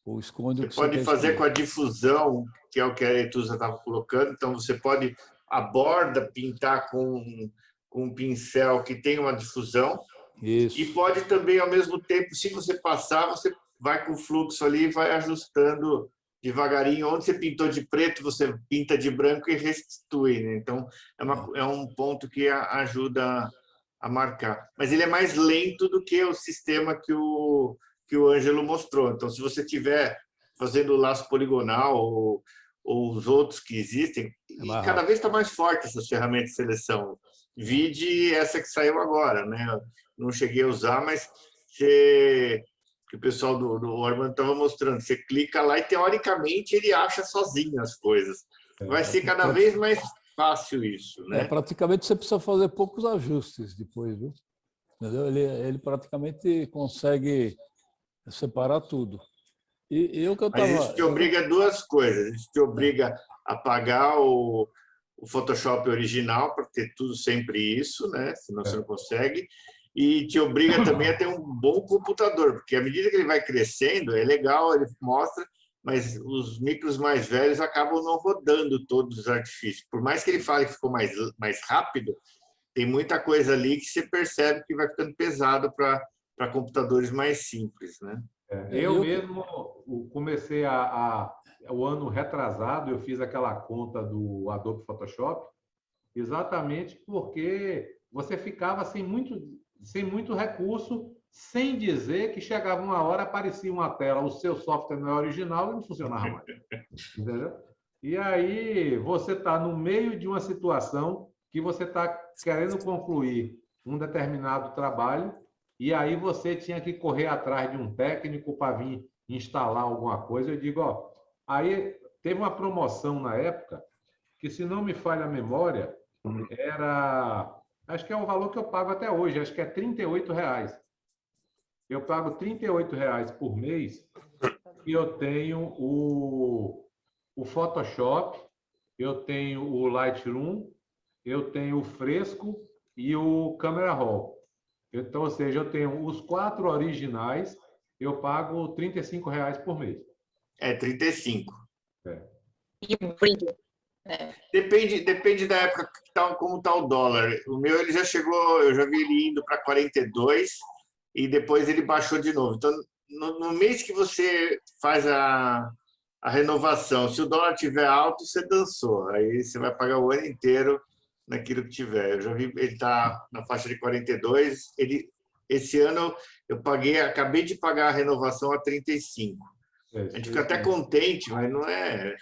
Ou esconde o que você pode fazer com a difusão, que é o que a Etusa estava colocando. Então, você pode a borda pintar com um pincel que tem uma difusão. Isso. E pode também, ao mesmo tempo, se você passar, você vai com o fluxo ali e vai ajustando devagarinho. Onde você pintou de preto, você pinta de branco e restitui, né? Então, é um ponto que ajuda a marcar. Mas ele é mais lento do que o sistema que o Ângelo mostrou. Então, se você estiver fazendo o laço poligonal ou os outros que existem, e cada vez está mais forte essas ferramentas de seleção. Vide essa que saiu agora, né? Não cheguei a usar, mas que o pessoal do Armando estava mostrando. Você clica lá e, teoricamente, ele acha sozinho as coisas. Vai ser cada vez mais fácil isso, né? Praticamente você precisa fazer poucos ajustes depois, viu? Entendeu? Ele praticamente consegue separar tudo. Mas isso te obriga a duas coisas. Isso te obriga a pagar o Photoshop original para ter tudo sempre isso, né? Senão você não consegue. E te obriga também a ter um bom computador, porque à medida que ele vai crescendo, é legal, ele mostra, mas os micros mais velhos acabam não rodando todos os artifícios. Por mais que ele fale que ficou mais rápido, tem muita coisa ali que você percebe que vai ficando pesado para computadores mais simples, né? Eu mesmo comecei o ano retrasado, eu fiz aquela conta do Adobe Photoshop, exatamente porque você ficava sem muito recurso, sem dizer que chegava uma hora, aparecia uma tela, o seu software não é original e não funcionava mais. Entendeu? E aí você está no meio de uma situação que você está querendo concluir um determinado trabalho, e aí você tinha que correr atrás de um técnico para vir instalar alguma coisa. Eu digo, aí teve uma promoção na época, que se não me falha a memória, acho que é o valor que eu pago até hoje, acho que é R$38. Eu pago R$38 por mês e eu tenho o Photoshop, eu tenho o Lightroom, eu tenho o Fresco e o Camera Raw. Então, ou seja, eu tenho os 4 originais, eu pago R$35 por mês. 35. E o brilho. Depende da época como está o dólar. O meu ele já chegou, eu já vi ele indo para 42 e depois ele baixou de novo. Então, no mês que você faz a renovação, se o dólar estiver alto, você dançou. Aí você vai pagar o ano inteiro naquilo que tiver. Eu já vi ele está na faixa de 42. Esse ano eu acabei de pagar a renovação a 35. A gente fica até contente, mas não é.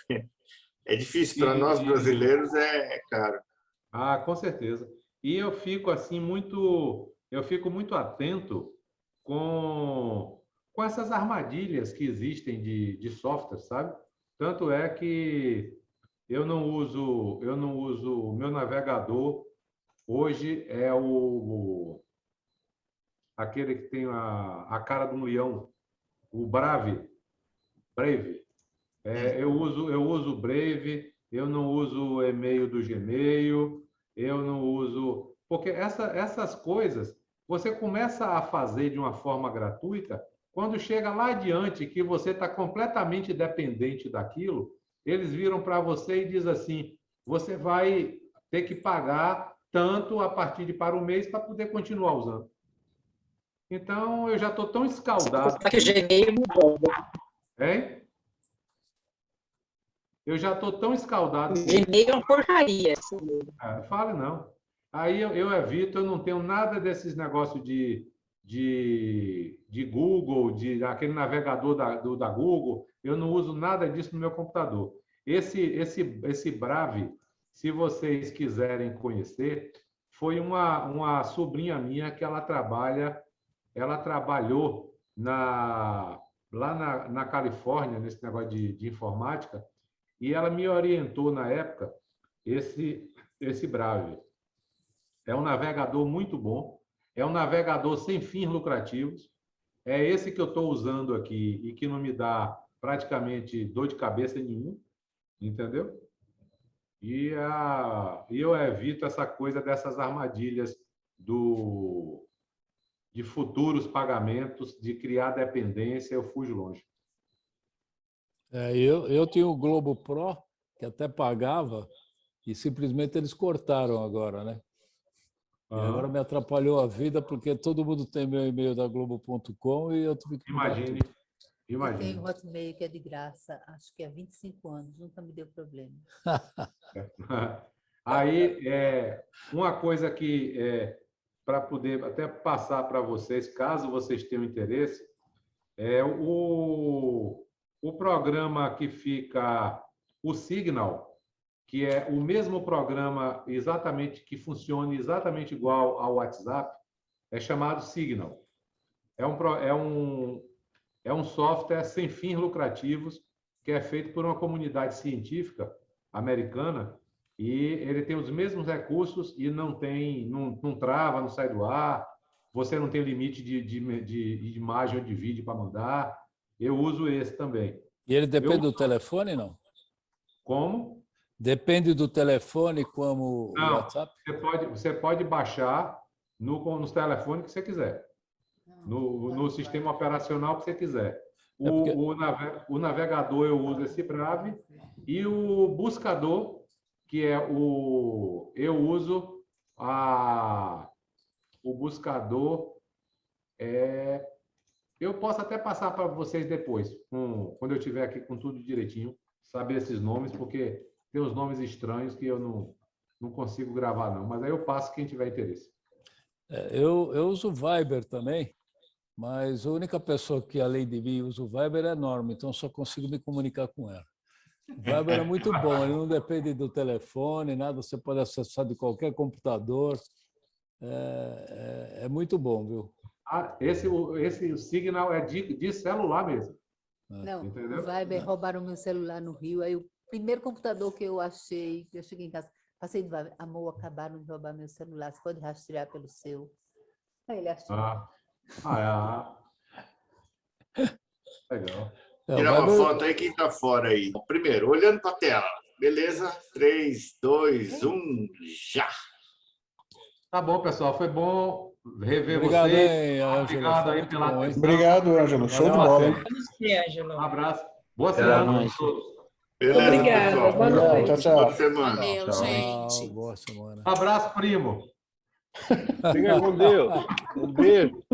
É difícil para nós brasileiros, é caro. Com certeza. E eu fico assim muito atento com essas armadilhas que existem de software, sabe? Tanto é que eu não uso o meu navegador hoje é o aquele que tem a cara de um leão, o Brave. Eu uso o Brave, eu não uso o e-mail do Gmail, eu não uso... Porque essas coisas você começa a fazer de uma forma gratuita, quando chega lá adiante, que você está completamente dependente daquilo, eles viram para você e dizem assim, você vai ter que pagar tanto a partir de para o mês para poder continuar usando. Então, eu já estou tão escaldado... Que o Gmail mudou. Hein? Eu já estou tão escaldado... O Gmail é uma porcaria. Fale não. Aí eu evito, eu não tenho nada desses negócios de Google, aquele navegador da Google, eu não uso nada disso no meu computador. Esse Brave, se vocês quiserem conhecer, foi uma sobrinha minha que ela trabalhou lá na Califórnia, nesse negócio de informática, e ela me orientou na época esse Brave. É um navegador muito bom, é um navegador sem fins lucrativos, é esse que eu estou usando aqui e que não me dá praticamente dor de cabeça nenhuma, entendeu? E eu evito essa coisa dessas armadilhas de futuros pagamentos, de criar dependência, eu fujo longe. Eu tinha o Globo Pro, que até pagava, e simplesmente eles cortaram agora, né? E agora me atrapalhou a vida, porque todo mundo tem meu e-mail da Globo.com e eu tive que mudar tudo. Eu tenho o Hotmail que é de graça, acho que há 25 anos, nunca me deu problema. Aí, uma coisa que, para poder até passar para vocês, caso vocês tenham interesse, é o programa que fica, o Signal, que é o mesmo programa que funciona exatamente igual ao WhatsApp, é chamado Signal. É um software sem fins lucrativos que é feito por uma comunidade científica americana e ele tem os mesmos recursos e não trava, não sai do ar, você não tem limite de imagem ou de vídeo para mandar. Eu uso esse também. E ele depende do telefone, não? Como? Depende do telefone como o WhatsApp? Você pode baixar nos telefones que você quiser. No sistema operacional que você quiser. O navegador eu uso esse Brave e o buscador, que é eu uso o buscador. Eu posso até passar para vocês depois, quando eu estiver aqui com tudo direitinho, saber esses nomes, porque tem uns nomes estranhos que eu não consigo gravar, não. Mas aí eu passo quem tiver interesse. Eu uso o Viber também, mas a única pessoa que, além de mim, usa o Viber é a Norma, então só consigo me comunicar com ela. O Viber é muito bom, ele não depende do telefone, nada, você pode acessar de qualquer computador. É muito bom, viu? Esse Signal é de celular mesmo. Não, entendeu? o Viber roubaram meu celular no Rio, aí o primeiro computador que eu achei, eu cheguei em casa, passei do Viber, amor, acabaram de roubar meu celular, você pode rastrear pelo seu. Aí ele achou. Legal. Tirar uma foto aí, quem está fora aí. Primeiro, olhando para a tela. Beleza? 3, 2, 1, já! Tá bom, pessoal. Foi bom rever Obrigado, vocês. Ângelo. Obrigado aí pela atenção. Obrigado, Ângelo. Show de bola, hein? Um abraço. Boa semana a todos. Beleza, Obrigada. pessoal. Boa noite. Tchau, tchau. Boa semana. Valeu, gente. Boa semana. Abraço, primo. Fica com Deus. Um beijo.